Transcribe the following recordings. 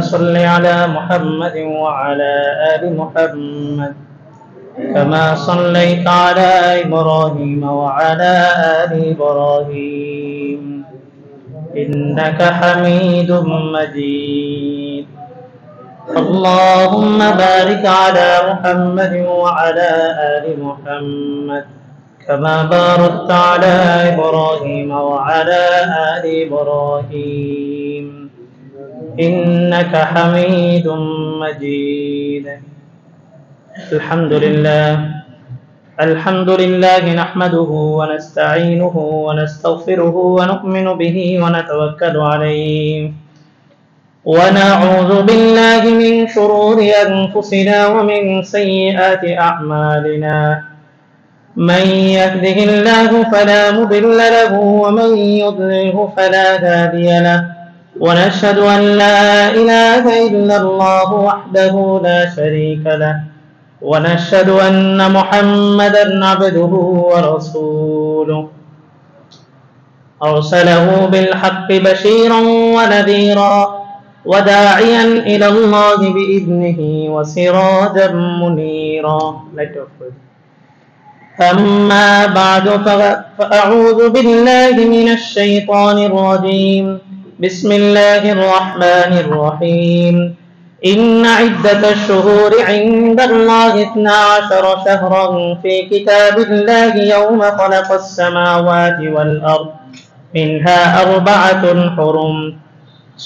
صل على محمد وعلى آل محمد كما صليت على إبراهيم وعلى آل إبراهيم إنك حميد مجيد اللهم بارك على محمد وعلى آل محمد كما باركت على إبراهيم وعلى آل إبراهيم إنك حميد مجيد الحمد لله نحمده ونستعينه ونستغفره ونؤمن به ونتوكل عليه ونعوذ بالله من شرور أنفسنا ومن سيئات أعمالنا من يهده الله فلا مضل له ومن يضلله فلا هادي له ونشهد أن لا إله إلا الله وحده لا شريك له ونشهد أن محمدا عبده ورسوله أرسله بالحق بشيرا ونذيرا وداعيا إلى الله بإذنه وسراجا منيرا. أما بعد فأعوذ بالله من الشيطان الرجيم. بسم الله الرحمن الرحيم. إن عدة الشهور عند الله 12 شهرا في كتاب الله يوم خلق السماوات والأرض منها 4 حرم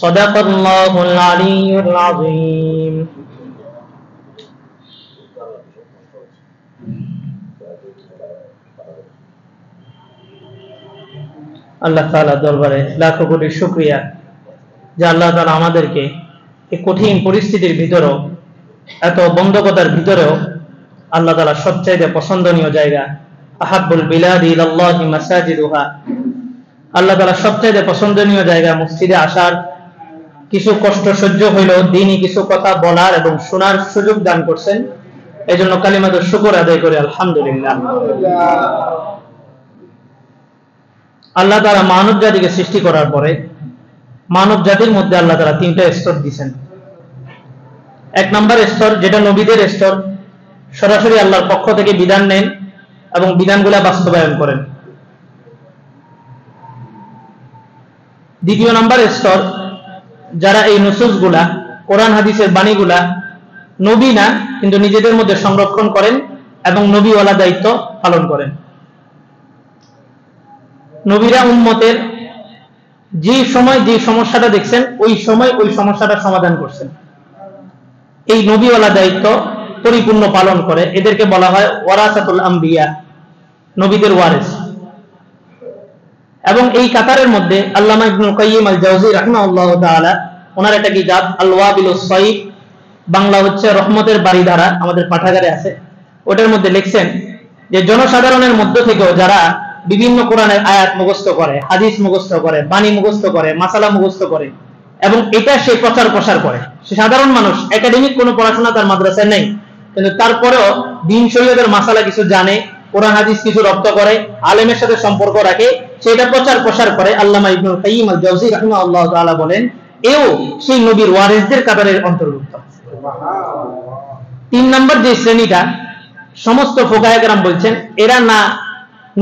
صدق الله العلي العظيم. আল্লাহ তাআলার দরবারে লাখো কোটি শুকরিয়া যে আল্লাহ তাআলা আমাদেরকে এই কঠিন পরিস্থিতির ভিতরেও, এত বন্ধকতার ভিতরেও আল্লাহ তাআলা সবচেয়ে পছন্দনীয় জায়গা আহাব্বুল বিলাদি ইলাল্লাহি মাসাজিদুহা, আল্লাহ তাআলা সবচেয়ে পছন্দনীয় জায়গা মসজিদে আসার কিছু কষ্ট সহ্য হইলেও দ্বীনি কিছু কথা বলার এবং শোনার সুযোগ দান করছেন। এজন্য কালিমাতুশ শুকর আদায় করে আলহামদুলিল্লাহ। আল্লাহ তাআলা মানব জাতিকে সৃষ্টি করার পরে মানব জাতির মধ্যে আল্লাহ তাআলা 3টা স্তর দিয়েছেন। 1 নম্বর স্তর যেটা নবীদের স্তর, সরাসরি আল্লাহর পক্ষ থেকে বিধান নেন এবং বিধানগুলা বাস্তবায়ন করেন। 2 নম্বর স্তর যারা এই নুসুসগুলা, কোরআন হাদিসের বাণীগুলা নবী না কিন্তু নিজেদের মধ্যে সংরক্ষণ করেন এবং নবীওয়ালা দায়িত্ব পালন করেন। নবীরা উম্মতের যে সময় যে সমস্যাটা দেখছেন ওই সময় ওই সমস্যাটা সমাধান করছেন। এই নবীওয়ালা দায়িত্ব পরিপূর্ণ পালন করে এদেরকে বলা হয় ওয়ারাসাতুল আম্বিয়া, নবীদের ওয়ারিস। এবং এই কাতারের মধ্যে আল্লামা ইবনুল কাইয়িম আল জাওজি রাহিমাহুল্লাহ তাআলা ওনার একটা কিতাব আল ওয়াবিলুস সাইয়্যিব, বাংলা হচ্ছে রহমতের বাড়িধারা, আমাদের পাঠাগারে আছে। ওটার মধ্যে লিখছেন যে জনসাধারণের মধ্য থেকেও যারা বিভিন্ন কোরআনের আয়াত মুখস্থ করে, হাদিস মুখস্থ করে, বাণী মুখস্থ করে, মাসালা মুখস্থ করে এবং এটা সে প্রচার প্রসার করে। সে সাধারণ মানুষ, একাডেমিক কোনো পড়াশোনা তার মাদ্রাসায় নেই, কিন্তু তারপরেও দ্বীন শরীয়তের মাসালা কিছু জানে, কোরআন হাদিস কিছু রপ্ত করে, আলেমের সাথে সম্পর্ক রাখে, সেটা প্রচার প্রসার করে। আল্লামা ইবনুল কাইয়িম আল জাওজি রাহিমাহুল্লাহ তাআলা বলেন এও সেই নবীর ওয়ারিসদের কাতারের অন্তর্ভুক্ত। 3 নম্বর যে শ্রেণীটা, সমস্ত ফুকাহায়ে কেরাম বলছেন এরা না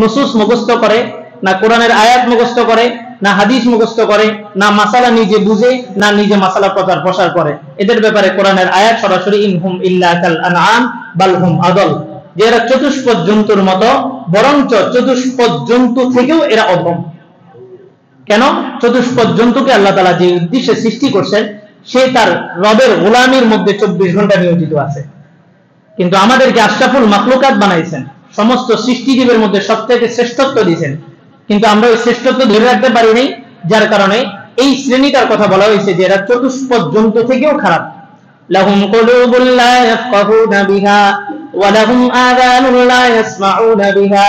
নুসুস মুখস্থ করে, না কোরআনের আয়াত মুখস্থ করে, না হাদিস মুখস্থ করে, না মাসালা নিজে বুঝে, না নিজে মাসালা প্রচার প্রসার করে। এদের ব্যাপারে কোরআনের আয়াত সরাসরি ইনহুম ইল্লা কাল আনআম বাল হুম আদল, যে এরা চতুষ্পদ জন্তুর মতো, বরঞ্চ চতুষ্পদ জন্তু থেকেও এরা অধম। কেন? চতুষ্পদ জন্তুকে আল্লাহ তাআলা যে উদ্দেশ্যে সৃষ্টি করছেন সে তার রবের গোলামির মধ্যে 24 ঘন্টা নিয়োজিত আছে, কিন্তু আমাদেরকে আশরাফুল মাখলুকাত বানাইছেন, সমস্ত সৃষ্টিজীবের মধ্যে সবথেকে শ্রেষ্ঠত্ব দিয়েছেন, কিন্তু আমরা ওই শ্রেষ্ঠত্ব ধরে রাখতে পারি নাই, যার কারণে এই শ্রেণীটার কথা বলা হয়েছে যে এরা চতুষ্পদ জন্তু থেকেও খারাপ। লাহুম কুলুবুল লা ইয়াফকাহুনা বিহা ওয়া লাহুম আযানুন লা ইয়াসমাউনা বিহা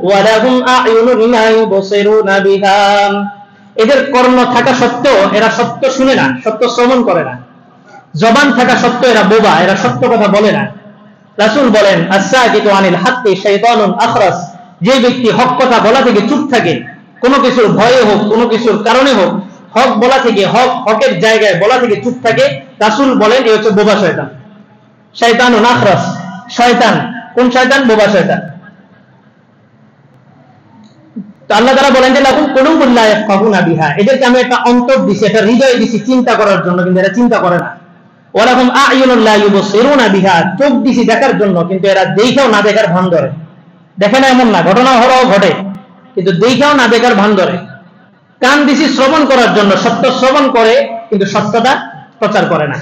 ওয়া লাহুম আ'য়ুনুন লা ইউবসিরুনা বিহা। এদের কর্ণ থাকা সত্ত্বেও এরা সত্য শুনে না, সত্য শ্রবণ করে না। জবান থাকা সত্ত্বেও এরা বোবা, এরা সত্য কথা বলে না। রাসূল বলেন আস-সাকিতু আনিল হাক্কি শাইতানুন আখরাস, যে ব্যক্তি হক কথা বলা থেকে চুপ থাকে কোনো কিছুর ভয়ে হোক, কোনো কিছুর কারণে হোক, হক বলা থেকে, হকের জায়গায় বলা থেকে চুপ থাকে, রাসূল বলেন এই হচ্ছে বোবা শয়তান। শয়তানুন আখরাস, শয়তান। কোন শয়তান? বোবা শয়তান। তো আল্লাহ তাআলা বলেন যে লাকুম কুলুবুন লা ইয়াফকাহুনা বিহা, এদেরকে আমি একটা অন্তর দিছি, একটা হৃদয় দিছি চিন্তা করার জন্য, কিন্তু এরা চিন্তা করে না। ওয়া লাহুম আ'য়ুনুন লা ইউবসিরুনা বিহা, চোখ দিছি দেখার জন্য, কিন্তু এরা দেখাও না দেখার ভান ধরে। দেখে না এমন না, ঘটনা হরাও ঘটে, কিন্তু দেখাও না দেখার ভান ধরে। কান দিছি শ্রবণ করার জন্য, সত্য শ্রবণ করে, কিন্তু সত্যটা প্রচার করে না,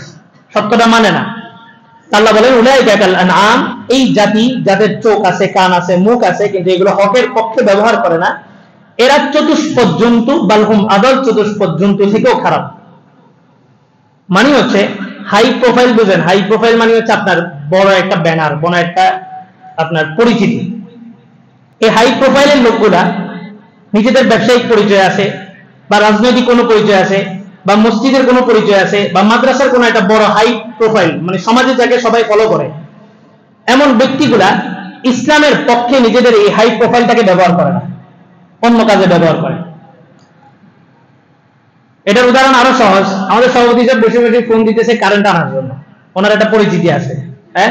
সত্যটা মানে না। আল্লাহ বলেন উলাইকা কাল আনআম, এই জাতি যাদের চোখ আছে, কান আছে, মুখ আছে, কিন্তু এগুলো হকের পক্ষে ব্যবহার করে না, এরা চতুষ্পদ জন্তু, বালহুম আদল, চতুষ্পদ জন্তু থেকেও খারাপ। মানে হচ্ছে হাই প্রোফাইল, বুঝেন? হাই প্রোফাইল মানে হচ্ছে আপনার বড় একটা ব্যানার, বড় একটা আপনার পরিচিতি। এই হাই প্রোফাইলের লোকগুলা নিজেদের ব্যবসায়িক পরিচয় আছে, বা রাজনৈতিক কোনো পরিচয় আছে, বা মসজিদের কোনো পরিচয় আছে, বা মাদ্রাসার কোনো একটা বড় হাই প্রোফাইল, মানে সমাজে যাকে সবাই ফলো করে, এমন ব্যক্তিগুলা ইসলামের পক্ষে নিজেদের এই হাই প্রোফাইলটাকে ব্যবহার করে না, অন্য কাজে ব্যবহার করে। এটার উদাহরণ আরো সহজ। আমাদের সভাপতি সাহেব বসে বসে ফোন দিতেছে কারেন্ট আনার জন্য, ওনার একটা পরিচিতি আছে। হ্যাঁ,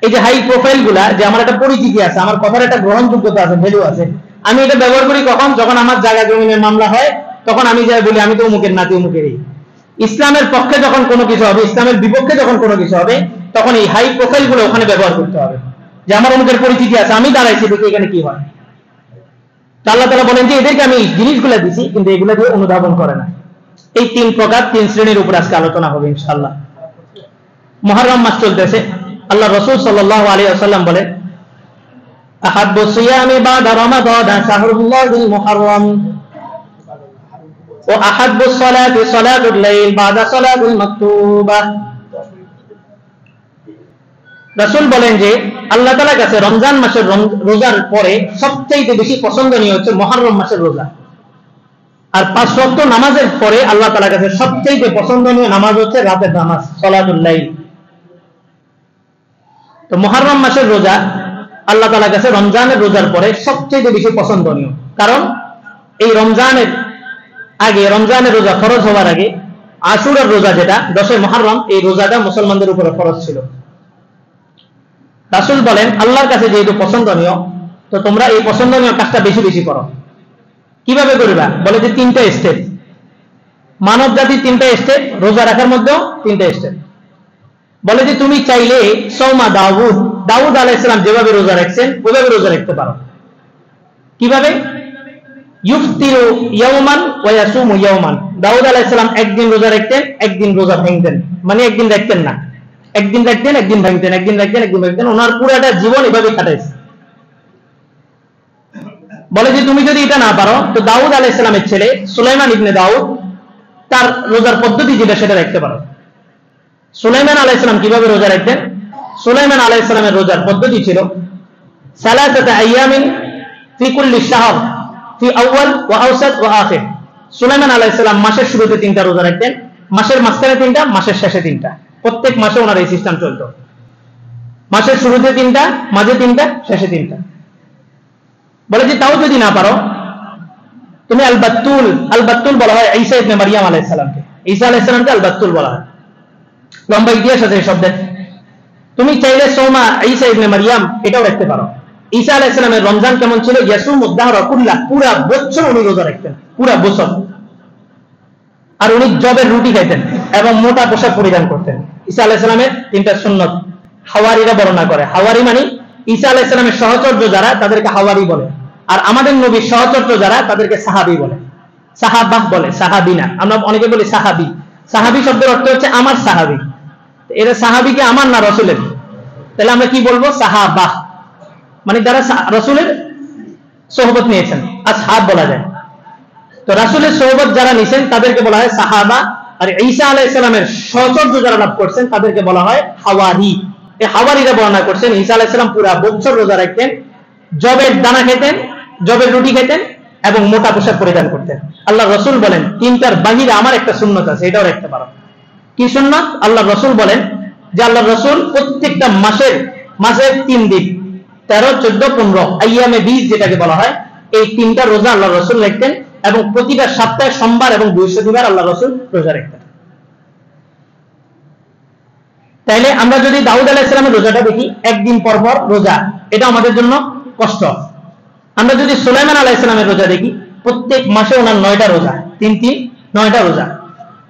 এই যে হাই প্রোফাইল গুলা, যে আমার একটা পরিচিতি আছে, আমার কথার একটা গ্রহণযোগ্যতা আছে, ভ্যালু আছে, আমি এটা ব্যবহার করি কখন? যখন আমার জায়গা জমিনের মামলা হয়, তখন আমি যাই বলি আমি তো অমুকের নাতি, অমুকেরই। ইসলামের পক্ষে যখন কোনো কিছু হবে, ইসলামের বিপক্ষে যখন কোনো কিছু হবে, তখন এই হাই প্রোফাইল গুলো ওখানে ব্যবহার করতে হবে, যে আমার অমুকের পরিচিতি আছে, আমি দাঁড়াইছি, দেখি এখানে কি হয়। আল্লাহ তাআলা বলেন যে এদেরকে আমি জিনিসগুলো দিছি, কিন্তু এগুলো দিয়ে অনুধাবন করে না। এই তিন প্রকার, তিন শ্রেণীর উপর আজকে আলোচনা হবে ইনশাআল্লাহ। মুহররম মাস চলতেছে। আল্লাহ রাসূল সাল্লাল্লাহু আলাইহি ওয়াসাল্লাম বলেন আহাব্বু সিয়ামি বাদা রমাদান শাহরুল্লাহিল মুহররম ওয়া আহাব্বু সলাতি সালাতুল লাইল বাদা সালাতুল মাকতুবা। রাসূল বলেন যে আল্লাহ তাআলার কাছে রমজান মাসের রোজার পরে সবচেয়ে বেশি পছন্দনীয় হচ্ছে মুহররম মাসের রোজা। আর 5 ওয়াক্ত নামাজের পরে আল্লাহ তাআলার কাছে সবচেয়ে পছন্দনীয় নামাজ হচ্ছে রাতের নামাজ, সালাতুল লাইল। তো মুহররম মাসের রোজা আল্লাহ তাআলার কাছে রমজানের রোজার পরে সবচেয়ে বেশি পছন্দনীয়, কারণ এই রমজানের আগে, রমজানের রোজা ফরজ হওয়ার আগে আশুরার রোজা, যেটা 10 মুহররম, এই রোজাটা মুসলমানদের উপরে ফরজ ছিল। রাসূল বলেন আল্লাহর কাছে যেহেতু পছন্দনীয়, তো তোমরা এই পছন্দনীয় কাজটা বেশি বেশি করো। কিভাবে করবা? বলে যে 3টা স্টেপ, মানব জাতির 3টা স্টেপ, রোজা রাখার মধ্যেও 3টা স্টেপ। বলে যে তুমি চাইলে সৌমা দাউদ আলাইহিস সালাম যেভাবে রোজা রাখছেন ওইভাবে রোজা রাখতে পারো। কিভাবে? ইফতিরু ইয়াওমান ওয়া ইয়াসুমু ইয়াওমান। দাউদ আলাইহিস সালাম একদিন রোজা রাখতেন, একদিন রোজা ভাঙতেন, মানে একদিন রাখতেন না, একদিন রাখতেন, একদিন ভাঙতেন, একদিন রাখতেন, একদিন ভাঙতেন। ওনার পুরোটা জীবন এভাবে কাটাইছে। বলে যে তুমি যদি এটা না পারো, তো দাউদ আলাইহিস সালামের ছেলে সুলাইমান ইবনে দাউদ, তার রোজার পদ্ধতি যেটা সেটা রাখতে পারো। সুলাইমান আলাইহিস সালাম কিভাবে রোজা রাখতেন? সুলাইমান আলাইহিস সালামের রোজার পদ্ধতি ছিল সালাসাতা আইয়ামিন ফি কুল্লি শাহর ফি আউয়াল ওয়া আওসাত ওয়া আখির। সুলাইমান আলাইহিস সালাম মাসের শুরুতে 3টা রোজা রাখতেন, মাসের মাঝখানে 3টা, মাসের শেষে 3টা। প্রত্যেক মাসে ওনার এই সিস্টেম চলতো, মাসের শুরুতে 3টা, মাঝে 3টা, শেষে 3টা। বলে যে তাও যদি না পারো, তুমি আল বাত্তুল বলা হয় ঈসা ইবনে মারইয়াম আলাইহিস সালামকে, ঈসা আলাইহিস সালামকে আল বাত্তুল বলা হয়, লম্বা ইতিহাস আছে এই শব্দের। তুমি চাইলে সোমা ঈসা ইবনে মারইয়াম এটাও রাখতে পারো। ঈসা আলাইহিস সালামের রমজান কেমন ছিল? ইয়াসুমুদ দাহরা কুল্লা, পুরা বছর উনি রোজা রাখতেন, পুরা বছর। আর উনি জবের রুটি খাইতেন এবং মোটা পোশাক পরিধান করতেন। ঈসা আলাইহিস সালামের 3টা সুন্নাত হাওয়ারিরা বর্ণনা করে। হাওয়ারি মানে ঈসা আলাইহিস সালামের সহচর্য যারা, তাদেরকে হাওয়ারি বলে। আর আমাদের নবীর সহচর্য যারা, তাদেরকে সাহাবী বলে। সাহাবাহ বলে, সাহাবী না। আমরা অনেকে বলি সাহাবী। সাহাবী শব্দের অর্থ হচ্ছে আমার সাহাবী। এরা সাহাবীকে আমার না রাসূলের, তাহলে আমরা কি বলবো? সাহাবাহ, মানে যারা রাসূলের সোহবত নিয়েছেন, আসহাব বলা যায়। তো রাসূলের সোহবত যারা নিয়েছেন তাদেরকে বলা হয় সাহাবা। আর ঈসা আলাইহিস সালামের সহচর্য যারা লাভ করছেন তাদেরকে বলা হয় হাওয়ারি। এই হাওয়ারিরা বর্ণনা করছেন ঈসা আলাইহিস সালাম পুরা বছর রোজা রাখতেন, জবের দানা খেতেন, জবের রুটি খেতেন এবং মোটা পোশাক পরিধান করতেন। আল্লাহ রাসূল বলেন 3টার বাহিরে আমার একটা সুন্নাত আছে, এটাও রাখতে পারো। কি সুন্নাত? আল্লাহ রাসূল বলেন যে আল্লাহ রাসূল প্রত্যেকটা মাসের 3 দিন 13, 14, 15 আইয়ামে 20 যেটাকে বলা হয়, এই 3টা রোজা আল্লাহ রাসূল রাখতেন এবং প্রতিটা সপ্তাহে সোমবার এবং বৃহস্পতিবার আল্লাহ রাসূল রোজা রাখতেন। তাইলে আমরা যদি দাউদ আলাইহিস সালামের রোজাটা দেখি, একদিন পর পর রোজা, এটা আমাদের জন্য কষ্ট। আমরা যদি সুলাইমান আলাইহিস সালামের রোজা দেখি, প্রত্যেক মাসে ওনার 9টা রোজা, 3 9টা রোজা।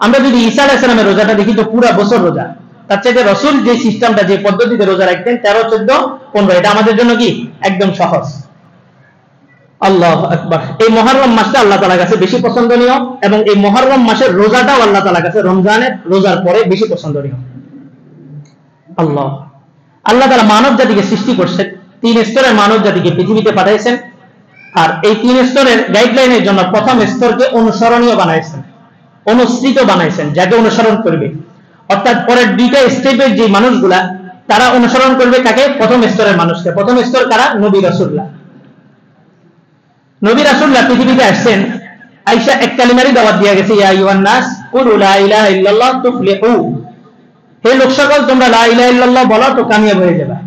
আমরা যদি ঈসা আলাইহিস সালামের রোজাটা দেখি তো পুরো বছর রোজা। তার চাইতে রাসূল যে সিস্টেমটা, যে পদ্ধতিতে রোজা রাখতেন 13 14 15, এটা আমাদের জন্য কি একদম সহজ। আল্লাহু আকবার। এই মুহররম মাসটা আল্লাহ তাআলার কাছে বেশি পছন্দনীয় এবং এই মুহররম মাসের রোজাটাও আল্লাহ তাআলার কাছে রমজানের রোজার পরে বেশি পছন্দনীয়। আল্লাহ তাআলা মানব জাতিকে সৃষ্টি করছেন, 3 স্তরের মানব জাতিকে পৃথিবীতে পাঠাইছেন, আর এই 3 স্তরের গাইডলাইনের জন্য প্রথম স্তরকে অনুসরণীয় বানাইছেন, অনুসৃত বানাইছেন, যাকে অনুসরণ করবে। অর্থাৎ পরের 2টা স্টেপের যে মানুষগুলা তারা অনুসরণ করবে কাকে? প্রথম স্তরের মানুষকে। প্রথম স্তর কারা? নবী রাসূলরা। নবী রাসূলরা পৃথিবীতে আসছেন, আয়েশা এক কালিমারই দাওয়াত দিয়ে গেছে, ইয়া আইয়ুহান নাস কুলু লা ইলাহা ইল্লাল্লাহ তুফলিহু, হে লোক সকল তোমরা লা ইলাহা ইল্লাল্লাহ বলো তো কামিয়াব হয়ে যাবে।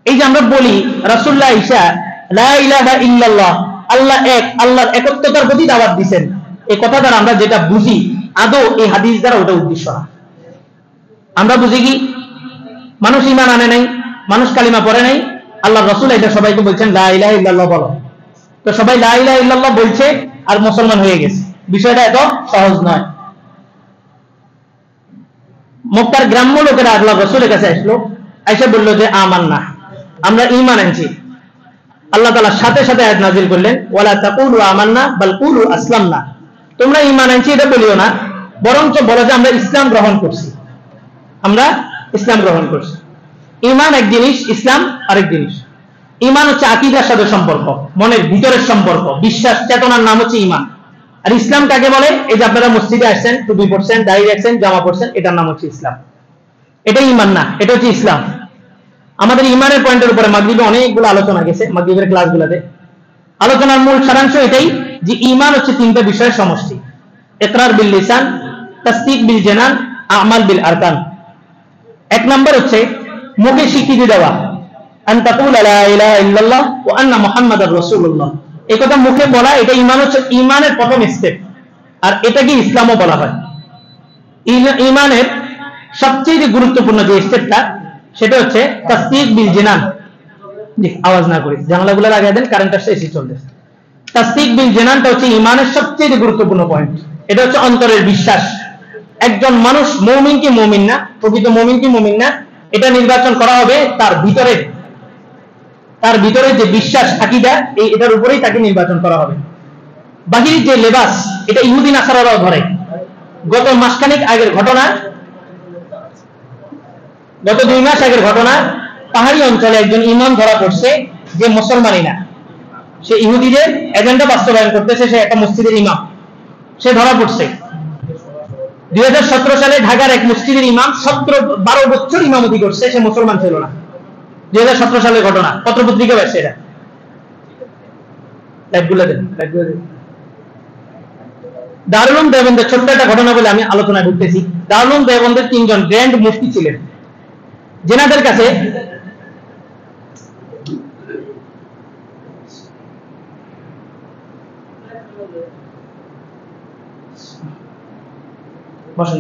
এই যে আমরা বলি, রাসূলুল্লাহ আয়েশা লা ইলাহা ইল্লাল্লাহ, আল্লাহ এক, আল্লাহর একত্বতার প্রতি দাওয়াত দিবেন। এই কথা দ্বারা আমরা যেটা বুঝি, আদৌ এই হাদিস দ্বারা ওটা উদ্দেশ্য না। আমরা বুঝি কি, মানুষ ঈমান আনে নাই, মানুষ কালিমা পড়ে নাই, আল্লাহর রাসূল এটা সবাইকে বলছেন লা ইলাহা ইল্লাল্লাহ বলো, তো সবাই লা ইলাহা ইল্লাল্লাহ বলছে আর মুসলমান হয়ে গেছে। বিষয়টা এত সহজ নয়। মক্কার গ্রাম্য লোকেরা আল্লাহর রাসূলের কাছে আসলো, আয়েশা বলল যে আমান্না, আমরা ঈমান আনছি। আল্লাহ তাআলা সাথে সাথে আয়াত নাযিল করলেন, ওয়ালা তাকুলু আমান্না বাল কুলু আসলামনা, তোমরা ঈমান আনছি এটা বলিও না, বরঞ্চ বলো যে আমরা ইসলাম গ্রহণ করছি, আমরা ইসলাম গ্রহণ করছি। ঈমান এক জিনিস, ইসলাম আরেক জিনিস। ঈমান হচ্ছে আকীদার সাথে সম্পর্ক, মনের ভিতরের সম্পর্ক, বিশ্বাস চেতনার নাম হচ্ছে ঈমান। আর ইসলাম কাকে বলে? এই যে আপনারা মসজিদে আসছেন, টুপি পরছেন, দাড়ি রাখছেন, জামা পরছেন, এটার নাম হচ্ছে ইসলাম। এটা ঈমান না, এটা হচ্ছে ইসলাম। আমাদের ঈমানের পয়েন্টের উপরে মাগরিবে অনেকগুলো আলোচনা গেছে, মাগরিবের ক্লাসগুলোতে। আলোচনার মূল সারাংশ এটাই যে ঈমান হচ্ছে 3টা বিষয়ের সমষ্টি, ইকরার বিল লিসান, তাসদীক বিল জানান, আমাল বিল আরকান। 1 নম্বর হচ্ছে মুখে স্বীকৃতি দেওয়া, আন তাকুলা লা ইলাহা ইল্লাল্লাহ ওয়া আন্না মুহাম্মাদার রাসূলুল্লাহ, এই কথা মুখে বলা, এটা ঈমান হচ্ছে ঈমানের প্রথম স্টেপ। আর এটাকে ইসলামও বলা হয়। ঈমানের সবচেয়ে গুরুত্বপূর্ণ যে স্টেপটা, সেটা হচ্ছে তাসদীক বিল জানান। জি, আওয়াজ না করে জানালাগুলো লাগিয়ে দেন, কারেন্ট আসছে, এসি চলতেছে। তাসদীক বিল জানানটা হচ্ছে ঈমানের সবচেয়ে গুরুত্বপূর্ণ পয়েন্ট। এটা হচ্ছে অন্তরের বিশ্বাস। একজন মানুষ মুমিন কি মুমিন না, প্রকৃত মুমিন কি মুমিন না, এটা নির্বাচন করা হবে তার ভিতরে যে বিশ্বাস, আকীদা, এটার উপরেই তাকে নির্বাচন করা হবে। বাহির যে লেবাস, এটা ইহুদি নাসারারাও ধরে। গত মাসখানেক আগের ঘটনা, গত 2 মাস আগের ঘটনা, পাহাড়ি অঞ্চলে একজন ইমাম ধরা পড়ছে যে মুসলমানই না, সে ইহুদিদের এজেন্ডা বাস্তবায়ন করতেছে, সে একটা মসজিদের ইমাম, সে ধরা পড়ছে। 2017 সালে ঢাকার এক মসজিদের ইমাম 12 বছর ইমামতি করছে, সে মুসলমান ছিল না। 2017 সালের ঘটনা, পত্রপত্রিকা আসছে এটা। দারুল উলুম দেওবন্দের ছোট্ট একটা ঘটনা বলে আমি আলোচনায় ঢুকতেছি। দারুল উলুম দেওবন্দের 3 জন গ্র্যান্ড মুফতি ছিলেন, যেনাদের কাছে বসেন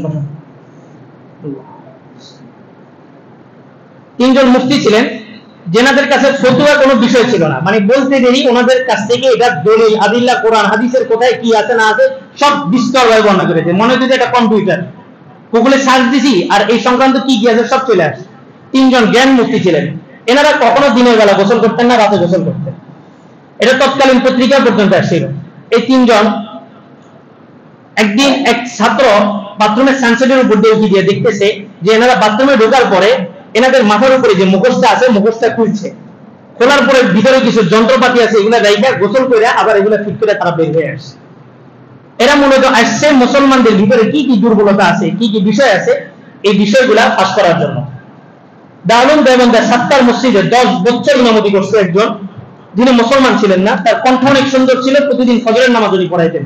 3 জন মুফতি ছিলেন, যেনাদের কাছে ফতোয়া কোনো বিষয় ছিল না। মানে বলতে দেরি ওনাদের কাছ থেকে এটা দলিল, আদিল্লাহ, কোরআন হাদিসের কোথায় কি আছে না আছে সব বিস্তরভাবে বর্ণনা করেছে। মনে হচ্ছে এটা কম্পিউটার, গুগলে সার্চ দিছি আর এই সংক্রান্ত কি কি আছে সব চলে আসে। 3 জন জ্ঞান মুফতি ছিলেন। এনারা কখনো দিনের বেলা গোসল করতেন না, রাতে গোসল করতেন। এটা তৎকালীন পত্রিকা পর্যন্ত আসছিল। এই 3 জন, একদিন এক ছাত্র বাথরুমের সানসেটের উপর দিয়ে উঠে গিয়ে দেখতেছে যে এনারা বাথরুমে ঢোকার পরে এনাদের মাথার উপরে যে মুখোশটা আছে, মুখোশটা খুলছে। খোলার পরে ভিতরে কিছু যন্ত্রপাতি আছে, এগুলা রাইখা গোসল করে আবার এগুলা ঠিক করে তারা বের হয়ে আসছে। এরা মূলত আসছে মুসলমানদের ভিতরে কি কি দুর্বলতা আছে, কি কি বিষয় আছে, এই বিষয়গুলা ফাঁস করার জন্য। দারুল উলুম দেওবন্দের 7টার মসজিদে 10 বছর ইমামতি করছে একজন, যিনি মুসলমান ছিলেন না। তার কণ্ঠ অনেক সুন্দর ছিল, প্রতিদিন ফজরের নামাজ উনি পড়াইতেন।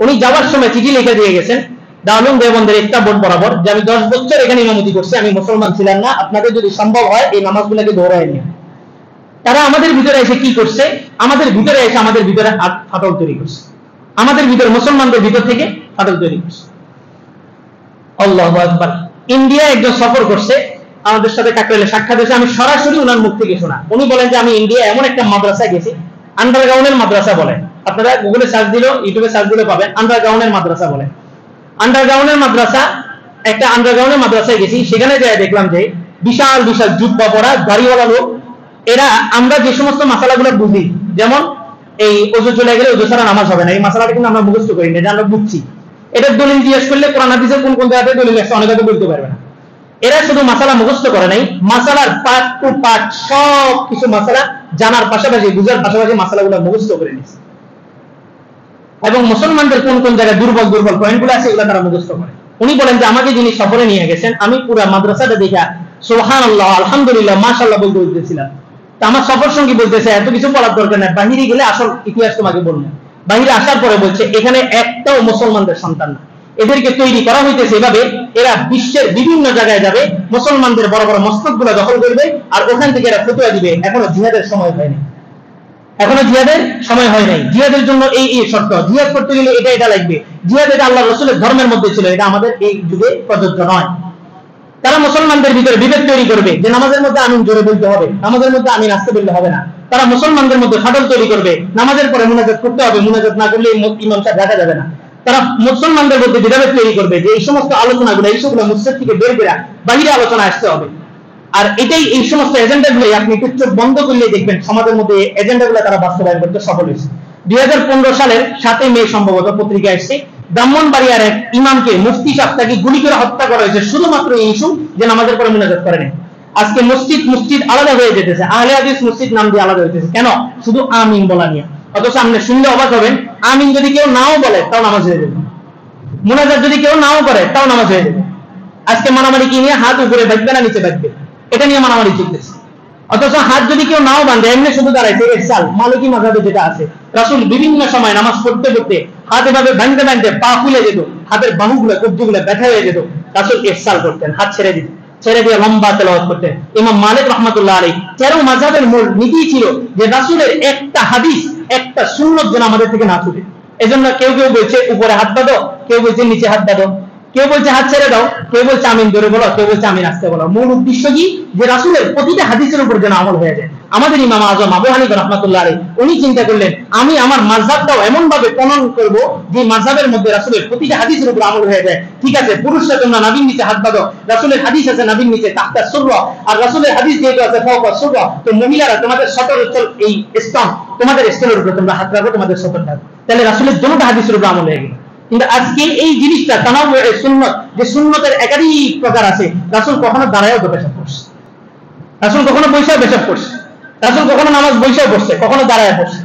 উনি যাওয়ার সময় চিঠি লিখে দিয়ে গেছেন দারুল উলুম দেওবন্দের একটা বোর্ড বরাবর, যে আমি 10 বছর এখানে ইমামতি করছি, আমি মুসলমান ছিলাম না, আপনাদের যদি সম্ভব হয় এই নামাজগুলোকে দৌড়ায় নিয়ে। তারা আমাদের ভিতরে এসে কি করছে, আমাদের ভিতরে এসে আমাদের ভিতরে ফাটল তৈরি করছে, আমাদের ভিতরে মুসলমানদের ভিতর থেকে ফাটল তৈরি করছে। আল্লাহু আকবার। ইন্ডিয়া একজন সফর করছে, আমাদের সাথে কাকরাইলে সাক্ষাৎ হয়েছে, আমি সরাসরি ওনার মুখ থেকে শোনা। উনি বলেন যে আমি ইন্ডিয়া এমন একটা মাদ্রাসায় গেছি, আন্ডারগ্রাউন্ডের মাদ্রাসা বলে, আপনারা গুগলে সার্চ দিলেও ইউটিউবে সার্চ দিলে পাবেন, আন্ডারগ্রাউন্ডের মাদ্রাসা বলে। আন্ডারগ্রাউন্ডের মাদ্রাসা, একটা আন্ডারগ্রাউন্ডের মাদ্রাসায় গেছি, সেখানে যাই দেখলাম যে বিশাল বিশাল জুব্বা পরা দাড়িওয়ালা লোক, এরা আমরা যে সমস্ত মাসালাগুলো বুঝি, যেমন এই ওযু চলে গেলে ওযু ছাড়া নামাজ হবে না, এই মাসালাটা কিন্তু আমরা মুখস্থ করি না, এটা আমরা বুঝছি। এটার দলিল জিজ্ঞেস করলে কোরআন হাদিসের কোন কোন জায়গাতে দলিল আছে অনেকে তো বলতে পারবে না। এরা শুধু মাসালা মুখস্থ করে নাই, মাসালার পার্ট টু পার্ট সব কিছু মাসালা জানার পাশাপাশি বুঝার পাশাপাশি মাসালাগুলো মুখস্থ করে নিচ্ছে, এবং মুসলমানদের কোন কোন জায়গায় দুর্বল দুর্বল পয়েন্টগুলো আছে এগুলো তারা মুখস্থ করে। উনি বলেন যে আমাকে যিনি সফরে নিয়ে গেছেন, আমি পুরো মাদ্রাসাটা দেখা সুবহানাল্লাহ আলহামদুলিল্লাহ মাশাআল্লাহ বলতে বলতেছিলাম। তা আমার সফর সঙ্গী বলতেছে এত কিছু বলার দরকার নাই, বাহিরে গেলে আসল ইতিহাস তোমাকে বলবো। বাহিরে আসার পরে বলছে এখানে একটাও মুসলমানদের সন্তান না, এদেরকে তৈরি করা হইতেছে এভাবে, এরা বিশ্বের বিভিন্ন জায়গায় যাবে, মুসলমানদের বড় বড় মসজিদগুলো দখল করবে, আর ওখান থেকে এরা ফতোয়া দিবে। এখনো জিহাদের সময় হয়নি, এখনো জিহাদের সময় হয় নাই। জিহাদের জন্য এই এই শর্ত, জিহাদ করতে গেলে এটা এটা লাগবে, জিহাদ এটা আল্লাহ রাসূলের ধর্মের মধ্যে ছিল, এটা আমাদের এই যুগে প্রযোজ্য নয়। তারা মুসলমানদের ভিতরে বিভেদ তৈরি করবে যে নামাজের মধ্যে আমিন জোরে বলতে হবে, নামাজের মধ্যে আমিন আস্তে বললে হবে না। তারা মুসলমানদের মধ্যে ফাটল তৈরি করবে, নামাজের পরে মুনাজাত করতে হবে, মুনাজাত না করলে ইমাম সাহেব দেখা যাবে না। তারা মুসলমানদের মধ্যে বিভেদ তৈরি করবে যে এই সমস্ত আলোচনাগুলো, এইসবগুলো মসজিদ থেকে বের করে বাইরে আলোচনা আসতে হবে। আর এটাই, এই সমস্ত এজেন্ডাগুলো আপনি একটু চোখ বন্ধ করলে দেখবেন সমাজের মধ্যে এজেন্ডাগুলো তারা বাস্তবায়ন করতে সফল হয়েছে। 2015 সালের 7 মে সম্ভবত পত্রিকা আসছে, ব্রাহ্মণবাড়িয়ার এক ইমামকে মুফতি সাহেব তাকে গুলি করে হত্যা করা হয়েছে শুধুমাত্র এই ইস্যু যে নামাজের পরে মুনাজাত করেনি। আজকে মসজিদ আলাদা হয়ে যেতেছে, আহলে হাদিস মসজিদ নাম দিয়ে আলাদা হইতেছে, কেন? শুধু আমিন বলা নিয়ে। অথচ আপনি শুনলে অবাক হবেন, আমিন যদি কেউ নাও বলে তাও নামাজ হয়ে যাবে, মুনাজাত যদি কেউ নাও করে তাও নামাজ হয়ে যাবে। আজকে মারামারি কি নিয়ে? হাত উপরে বাঁধবে না নিচে বাঁধবে, এটা নিয়ে মারামারি চলতেছে। অথচ হাত যদি কেউ নাও বাঁধে, এমনি শুধু দাঁড়াইছে, ইরসাল মালিকি মাযহাবে যেটা আছে, রাসূল বিভিন্ন সময় নামাজ পড়তে পড়তে হাত এভাবে বাঁধতে বাঁধতে পা ফুলে যেত, হাতের বাহুগুলো কবজিগুলো ব্যথা হয়ে যেত, রাসূল ইরসাল করতেন, হাত ছেড়ে দিতেন, ছেড়ে দিয়ে লম্বা তেলাওয়াত করতেন। ইমাম মালিক রাহমাতুল্লাহ আলাইহি 13 মাযহাবের মূল নীতি ছিল যে রাসূলের একটা হাদিস, একটা সুন্নাত যেন আমাদের থেকে না ছুটে। এজন্য কেউ কেউ বলছে উপরে হাত বাঁধো, কেউ বলছে নিচে হাত বাঁধো, কেউ বলছে হাত ছেড়ে দাও, কেউ বলছে আমিন জোরে বলো, কেউ বলছে আমিন আস্তে বলো। মূল উদ্দেশ্য কি? যে রাসূলের প্রতিটা হাদিসের উপর যেন আমল হয়ে যায়। আমাদের ইমাম আযম আবু হানিফা রাহমাতুল্লাহ আলাইহি উনি চিন্তা করলেন, আমি আমার মাযহাবটাও এমন ভাবে প্রণয়ন করব যে মাযহাবের মধ্যে রাসূলের প্রতিটা হাদিসের উপর আমল হয়ে যায়। ঠিক আছে, পুরুষরা তোমরা নাভির নিচে হাত বাঁধো, রাসূলের হাদিস আছে নাভির নিচে তাহতা সুররা, আর রাসূলের হাদিস যেহেতু আছে ফাওকা সুররা, তো মহিলারা তোমাদের সতর এই স্তন, তোমাদের স্তনের উপর তোমরা হাত রাখো, তোমাদের সতর থাকো। তাহলে রাসূলের দুটো হাদিসের উপর আমল হয়ে গেল। কিন্তু আজকে এই জিনিসটা তানাওউয়ে সুন্নাত, যে সুন্নতের একাধিক প্রকার আছে, রাসূল কখনো দাঁড়ায়ও পেশাব করছে, রাসূল কখনো বৈশাও পেশাব করছে, রাসূল কখনো নামাজ বৈশাও পড়ছে, কখনো দাঁড়ায় পড়ছে।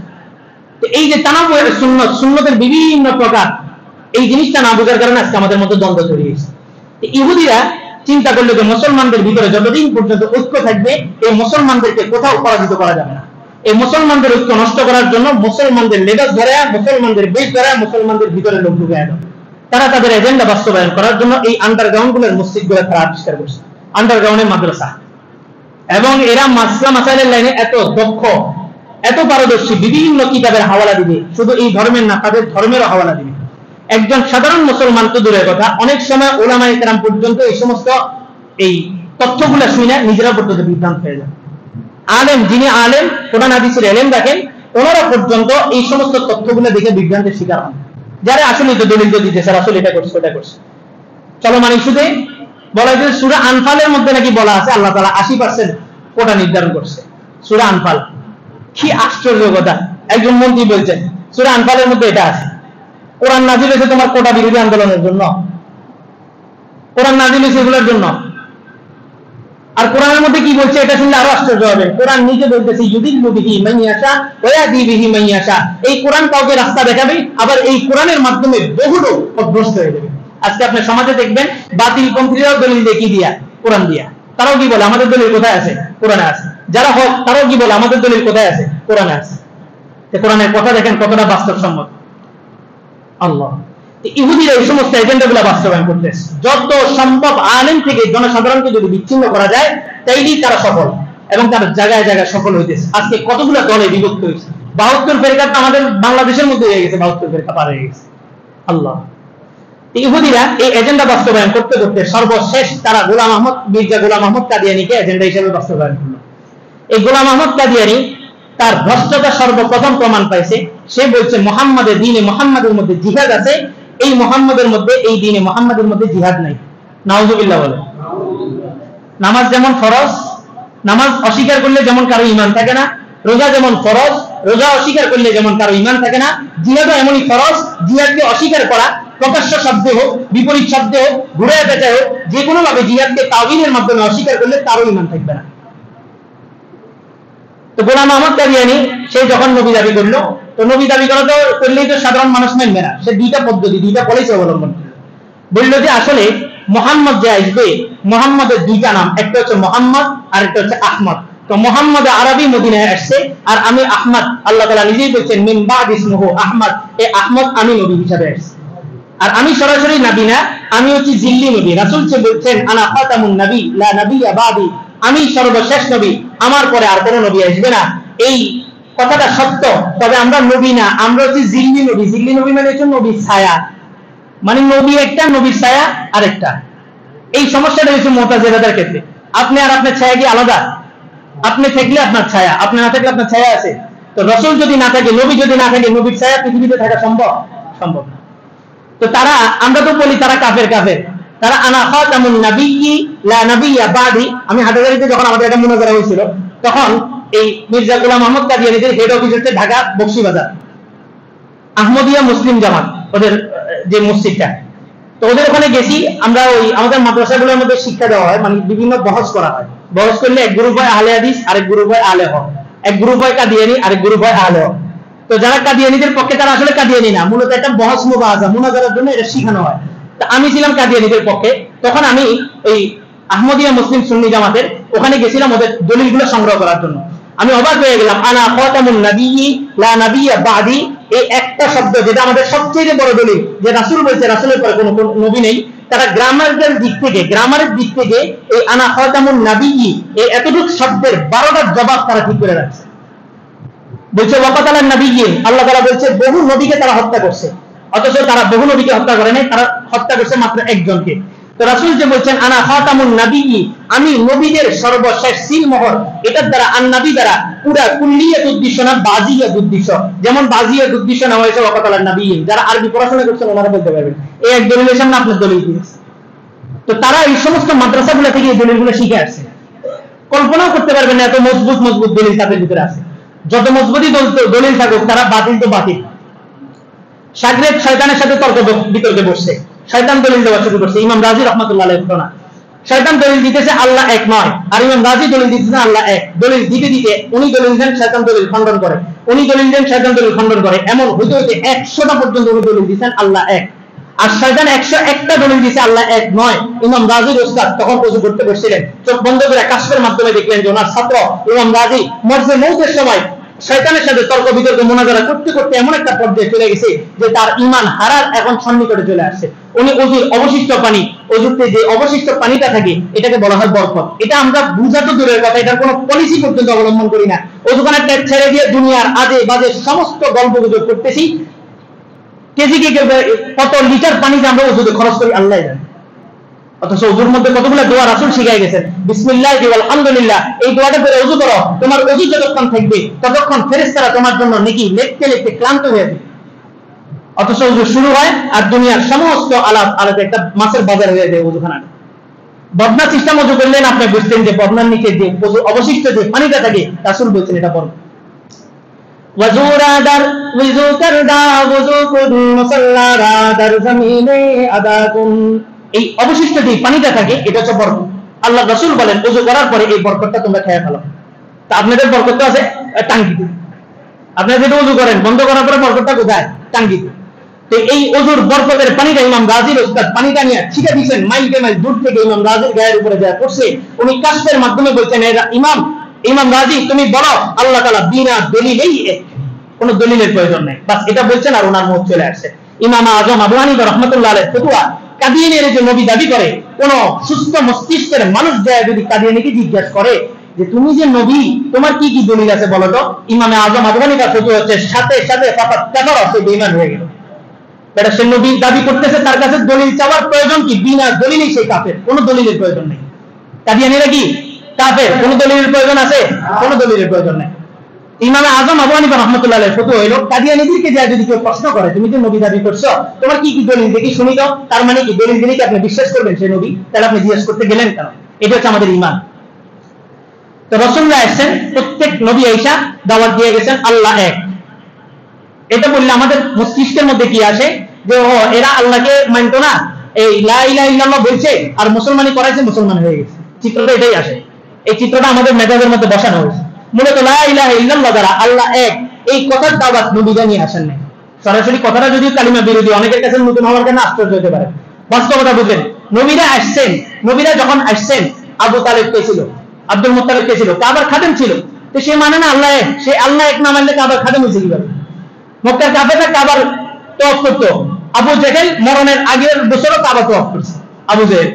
তো এই যে তানাওউয়ে সুন্নাত, সুন্নতের বিভিন্ন প্রকার, এই জিনিসটা না বোঝার কারণে আজকে আমাদের মধ্যে দ্বন্দ্ব তৈরি হয়েছে। ইহুদিরা চিন্তা করলো যে মুসলমানদের ভিতরে যতদিন পর্যন্ত ঐক্য থাকবে, এই মুসলমানদেরকে কোথাও পরাজিত করা যাবে না। এই মুসলমানদের ঐক্য নষ্ট করার জন্য মুসলমানদের লেবাস ধরে, মুসলমানদের বেশ ধরে, মুসলমানদের ভিতরে লোক ঢুকে দেয়। তারা তাদের এজেন্ডা বাস্তবায়ন করার জন্য এই আন্ডারগ্রাউন্ড গুলোর মসজিদগুলো তারা আবিষ্কার করছে, আন্ডারগ্রাউন্ডের মাদ্রাসা। এবং এরা মাসলা মাসাইলের লাইনে এত দক্ষ, এত পারদর্শী, বিভিন্ন কিতাবের হাওয়ালা দিবে, শুধু এই ধর্মের না, তাদের ধর্মেরও হাওয়ালা দিবে। একজন সাধারণ মুসলমান তো দূরের কথা, অনেক সময় উলামায়ে কেরাম পর্যন্ত এই সমস্ত এই তথ্যগুলো শুনে নিজেরা পর্যন্ত বিভ্রান্ত হয়ে যায়। আলেম, যিনি আলেম, কোরআন হাদিসের ইলম রাখেন, ওনারা পর্যন্ত এই সমস্ত তথ্যগুলো দেখে বিভ্রান্তের শিকার হন। যারা আসলে তো দলিল দিতেছে আসলে এটা করছে ওটা করছে। চলো মানে শুধু বলা যায় সূরা আনফালের মধ্যে নাকি বলা আছে আল্লাহ তাআলা 80% কোটা নির্ধারণ করছে। সূরা আনফাল, কি আশ্চর্য কথা! একজন মন্ত্রী বলছেন সূরা আনফালের মধ্যে এটা আছে। কোরআন নাযিল হয়েছে তোমার কোটা বিরোধী আন্দোলনের জন্য, কোরআন নাযিল হয়েছে এগুলোর জন্য। আর কোরআনের মধ্যে কি বলছে এটা শুনলে আরো আশ্চর্য হবে। কোরআন নিজে বলতেছে ইউদিল্লু বিহি মান ইয়াশা ওয়া ইয়াহদি বিহি মান ইয়াশা। এই কোরআন কাউকে রাস্তা দেখাবে, আবার এই কোরআনের মাধ্যমে বহু লোক পথভ্রষ্ট হয়ে যাবে। আজকে আপনি সমাজে দেখবেন বাতিল পন্থীরাও দলিল দিয়ে কি দিয়া, কোরআন দিয়া। তারাও কি বলে আমাদের দলিল কোথায় আছে? কোরআনে আছে। যারা হক তারাও কি বলে আমাদের দলিল কোথায় আছে? কোরআনে আছে। তো কোরআনের কথা দেখেন কতটা বাস্তবসম্মত। আল্লাহ, ইহুদিরা এই সমস্ত এজেন্ডাগুলো বাস্তবায়ন করতেছে। যত সম্ভব আলেম থেকে জনসাধারণকে যদি বিচ্ছিন্ন করা যায় তাইলেই তারা সফল। এবং তার জায়গায় জায়গায় সফল হইতেছে। আজকে কতগুলো দলে বিভক্ত হয়েছে, 72 ফেরকা আমাদের বাংলাদেশের মধ্যে হয়ে গেছে, 72 ফেরকা পার হয়ে গেছে। আল্লাহ, ইহুদিরা এই এজেন্ডা বাস্তবায়ন করতে করতে সর্বশেষ তারা গোলাম আহমদ, মির্জা গোলাম আহমদ কাদিয়ানীকে এজেন্ডা হিসেবে বাস্তবায়ন করলো। এই গোলাম আহমদ কাদিয়ানী তার ভ্রষ্টতা সর্বপ্রথম প্রমাণ পাইছে। সে বলছে মুহাম্মাদের দ্বীনে মুহাম্মাদের মধ্যে জিহাদ আছে, এই মুহাম্মাদের মধ্যে, এই দ্বীনে মুহাম্মাদের মধ্যে জিহাদ নাই। নাউজুবিল্লাহ বলে। নামাজ যেমন ফরজ, নামাজ অস্বীকার করলে যেমন কারো ঈমান থাকে না, রোজা যেমন ফরজ, রোজা অস্বীকার করলে যেমন কারো ঈমান থাকে না, জিহাদও এমনই ফরজ। জিহাদকে অস্বীকার করা, প্রকাশ্য শব্দে হোক, বিপরীত শব্দে হোক, ঘুরে পেঁচায় হোক, যে কোনো ভাবে জিহাদকে তাওয়িলের মাধ্যমে অস্বীকার করলে তারও ঈমান থাকবে না। তো গোলাম আহমদ কাদিয়ানী সে যখন নবী দাবি করলো, তো নবী দাবি করলেই তো সাধারণ মানুষ মানবে না। সে দুইটা পদ্ধতি, দুইটা পলিসি অবলম্বন করলো। বললো যে আসলে মুহাম্মদ যে আসবে, মুহাম্মদের দুইটা নাম, একটা হচ্ছে মুহাম্মদ আর একটা হচ্ছে আহমদ। তো মুহাম্মদ আরবি মদিনায় আসছে, আর আমি আহমদ, আল্লাহ তাআলা নিজেই বলছেন মিন বাদ ইসমুহু আহমদ, এই আহমদ আমি নবী হিসেবে আসছি। আর আমি সরাসরি নবী না, আমি হচ্ছি জিল্লি নবী। রাসূল যে বলছেন আনা খাতামুন নবী লা নবিয়্যা বাদি, আমি সর্বশেষ নবী, আমার পরে আর কোনো নবী আসবে না। এই কথাটা সত্য, তবে আমরা নবী না, আমরা হচ্ছি জিল্লি নবী। জিল্লি নবী মানে হচ্ছে নবীর ছায়া, মানে নবী একটা, নবীর ছায়া আরেকটা। এই সমস্যাটা হচ্ছে মুতাজিলাদের ক্ষেত্রে। আপনি আর আপনার ছায়া কি আলাদা? আপনি থাকলে আপনার ছায়া, আপনি না থাকলে আপনার ছায়া আছে। তো রাসূল যদি না থাকে, নবী যদি না থাকে, নবীর ছায়া পৃথিবীতে থাকা সম্ভব? সম্ভব না। তো তারা, আমরা তো বলি তারা কাফের, তারা আনা খাতামুন নবিয়্যি লা নবিয়্যা বাদি। আমি হাটাজারিতে যখন আমাদের একটা মুনাজারা হয়েছিল, তখন এই মির্জা গোলাম আহমদ কাদিয়ানীদের হেড অফিস হচ্ছে ঢাকা বকশীবাজার, আহমদিয়া মুসলিম জামাত, ওদের যে মসজিদটা। তো ওদের ওখানে গেছি আমরা। ওই আমাদের মাদ্রাসাগুলোর মধ্যে শিক্ষা দেওয়া হয়, মানে বিভিন্ন বহস করা হয়। বহস করলে এক গ্রুপ হয় আহলে হাদিস, আরেক গ্রুপ হয় আহলে হক, এক গ্রুপ হয় কাদিয়ানী, আরেক গ্রুপ হয় আহলে হক। তো যারা কাদিয়ানীদের পক্ষে তারা আসলে কাদিয়ানী না, মূলত একটা বহস মুবাহাজা, মুনাজারার জন্য এটা শেখানো হয়। তো আমি ছিলাম কাদিয়ানীদের পক্ষে। তখন আমি ওই আহমদিয়া মুসলিম সুন্নি জামাতের ওখানে গেছিলাম ওদের দলিলগুলো সংগ্রহ করার জন্য। আমি অবাক হয়ে গেলাম, আনা খাতামুন নবিয়্যি লা নবিয়্যা বাদি, এই একটা শব্দ যেটা আমাদের সবচেয়ে বড় দলিল, যে রাসূল বলছে রাসূলের পরে কোনো নবী নেই। তারা গ্রামারের দিক থেকে এই আনা খাতামুন নবিয়্যি, এই এতটুকু শব্দের 12টার জবাব তারা ঠিক করে রাখছে। বলছে ওয়াকাতালান নবিয়্যিন, আল্লাহ তাআলা বলছে বহু নবীকে তারা হত্যা করছে, অথচ তারা বহু নবীকে হত্যা করে নাই, তারা হত্যা করছে মাত্র একজনকে। তো রাসূল যে বলছেন আনা খাতামুন নবিয়্যি, আমি নবীদের সর্বশেষ সিলমোহর, এটার দ্বারা আন-নবী দ্বারা পুরা কুল্লিয়াত উদ্দেশ্য না, বাজিয়াত উদ্দেশ্য। যেমন বাজিয়াত উদ্দেশ্য না হয়েছে ওয়াকাতালান নবিয়্যিন, যারা আরবি পড়াশোনা করছেন ওনারা বলতে পারবেন। এই এক দলিলের সামনে আপনার দলিল দিয়েছে। তো তারা এই সমস্ত মাদ্রাসাগুলো থেকে এই দলিলগুলো শিখে আসছে। কল্পনাও করতে পারবেন না এত মজবুত মজবুত দলিল তাদের ভিতরে আছে। যত মজবুতই দলিল থাকুক, তারা বাতিল তো বাতিল। শাগরেদ শয়তানের সাথে তর্ক বিতর্কে বসছে, শয়তান দলিল দেওয়া শুরু করছে। ইমাম রাজি রাহমাতুল্লাহ আলাইহি ঘটনা, শয়তান দলিল দিতেছে আল্লাহ এক নয়, আর ইমাম রাজি দলিল দিতেছে আল্লাহ এক। দলিল দিতে দিতে উনি দলিল দেন, শয়তান দলিল খণ্ডন করে, উনি দলিল দেন, শয়তান দলিল খণ্ডন করে। এমন হইতে হইতে 100টা পর্যন্ত উনি দলিল দিতেন আল্লাহ এক, আর শয়তান 101টা দলিল দিয়েছে আল্লাহ এক নয়। ইমাম রাজির উস্তাদ তখন ওযু করতে বসছিলেন, চোখ বন্ধ করে কাশফের মাধ্যমে দেখলেন যে ওনার ছাত্র ইমাম রাজি মৌতের সময় শয়তানের সাথে তর্ক বিতর্ক মুনাজারা করতে করতে এমন একটা পর্যায়ে চলে গেছে যে তার ঈমান হারার এখন সন্নিকটে চলে আসছে। উনি ওযুর অবশিষ্ট পানি, ওযুতে যে অবশিষ্ট পানিটা থাকে এটাকে বলা হয় বরকত। এটা আমরা বুঝাতে দূরের কথা, এটার কোনো পলিসি পর্যন্ত অবলম্বন করি না। ওযুখানে ট্যাপ ছেড়ে দিয়ে দুনিয়ার আজে বাজে সমস্ত গল্প গুজব করতেছি। কেজি কত লিটার পানিতে আমরা ওযুতে খরচ করি আল্লাহ জানে। অথচ ওযুর মধ্যে কতগুলো দোয়া রাসূল শিখাই গেছেন। বিসমিল্লাহ ওয়াল হামদুলিল্লাহ, এই দোয়াটা করে ওযু করো। তোমার ওযু যতক্ষণ থাকবে ততক্ষণ ফেরেশতারা তোমার জন্য নেকি লিখতে লিখতে ক্লান্ত হয়ে যাবে। অথচ ওযু শুরু হয় আর দুনিয়ার সমস্ত আলাপ আলাদা একটা মাছের বাজার হয়ে যায় ওযুখানা। বদনা সিস্টেম ওযু করলেন, আপনি বুঝতেন যে বদনার নিচে যে অবশিষ্ট যে পানিটা থাকে রাসূল বলছেন এটা বড় ওযু রাদার ওযু করদা ওযু কুন মুসাল্লা রাদার জমিনে আদাকুন, এই অবশিষ্ট যে পানিটা থাকে এটা হচ্ছে বরকত। আল্লাহ রাসূল বলেন ওযু করার পরে এই বরকতটা তোমরা খেয়ে ফেলো। তা আপনাদের বরকত আছে টাঙ্গিতে, আপনারা যেটা ওযু করেন বন্ধ করার পরে বরকতটা কোথায়? টাঙ্গিতে। তো এই ওযুর বরকতের পানিটা ইমাম রাজির উস্তাদ পানিটা নিয়ে ছিটা দিয়েছেন মাইলকে মাইল দূর থেকে ইমাম রাজির গায়ের উপরে যা পড়ছে। উনি কাশফের মাধ্যমে বলছেন ইমাম রাজি তুমি বলো আল্লাহ তাআলা বিনা দলিলেই এক, কোনো দলিলের প্রয়োজন নেই, বাস এটা বলছেন আর ওনার মুখ চলে আসছে। ইমাম আযম আবু হানিফা রাহমাতুল্লাহ আলাইহি ফতোয়া, কাদিয়ানীর যে নবী দাবি করে, কোন সুস্থ মস্তিষ্কের মানুষ যায় যদি কাদিয়ানীকে জিজ্ঞাসা করে যে তুমি যে নবী, তোমার কি কি দলিল আছে বলো তো। ইমামে আজম আবু হানিফার ফতোয়া হচ্ছে সাথে সাথে ফাকাত কাফার আছে, বেঈমান হয়ে গেল। এটা সে নবী দাবি করতেছে, তার কাছে দলিল চাওয়ার প্রয়োজন কি? বিনা দলিলেই সেই কাফের, কোনো দলিলের প্রয়োজন নেই। কাদিয়ানীরা কি কাফের? কোনো দলিলের প্রয়োজন আছে? কোনো দলিলের প্রয়োজন নেই। ইমামে আজম আবু হানিফা রাহমাতুল্লাহ আলাইহি ফতোয়া হলো, কাদিয়ানীদেরকে যা যদি কেউ প্রশ্ন করে তুমি যে নবী দাবি করছো, তোমার কি কি দলিল দেখি শুনি দাও, তার মানে কি দলিল দিলে কি আপনি বিশ্বাস করবেন সেই নবী? তাহলে আপনি জিজ্ঞেস করতে গেলেন কেন? এটা হচ্ছে আমাদের ঈমান। তো রাসূলুল্লাহ আসেন, প্রত্যেক নবী আইসা দাওয়াত দিয়ে গেছেন আল্লাহ এক। এটা বললে আমাদের মস্তিষ্কের মধ্যে কি আসে? যে ও এরা আল্লাহকে মানতো না, এই লা ইলাহা ইল্লাল্লাহ বলছে আর মুসলমানি করাইছে, মুসলমান হয়ে গেছে। চিত্রটা এটাই আসে। এই চিত্রটা আমাদের মেজাজের মধ্যে বসানো হয়েছে। মূলত লা ইলাহা ইল্লাল্লাহ দ্বারা আল্লাহ এক, এই কথার দাওয়াত নবী জানিয়ে আসেন নাই। সরাসরি কথাটা যদিও কালিমা বিরোধী, অনেকের কাছে নতুন হওয়ার কারণে আশ্চর্য হতে পারে। বাস্তবতা বুঝলেন, নবীরা আসছেন, নবীরা যখন আসছেন, আবু তালেব কে ছিল? আব্দুল মুত্তালিব কে ছিল? কাবার খাদেম ছিল। তো সে মানে না আল্লাহ এক, সে আল্লাহ এক না মানলে কাবার খাদেম হয়েছে কিভাবে? মক্কার কাফেররা কাবার তওয়াফ করতো। আবু জেহেল মরণের আগের বছরও কাবা তওয়াফ করছে। আবু জেহেল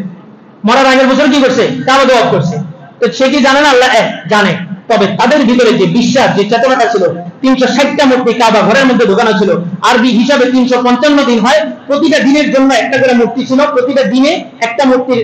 মরার আগের বছর কি করছে? কাবা তওয়াফ করছে। তো সে কি জানে না আল্লাহ এক? জানে। তবে তাদের ভিতরে যে বিশ্বাস, যে চেতনাটা ছিল, 360টা মূর্তি কাবা ঘরের মধ্যে ঢোকানো ছিল। আরবি হিসাবে 355 দিন হয়, প্রতিটা দিনের জন্য একটা করে মূর্তি ছিল, প্রতিটা দিনে একটা মূর্তির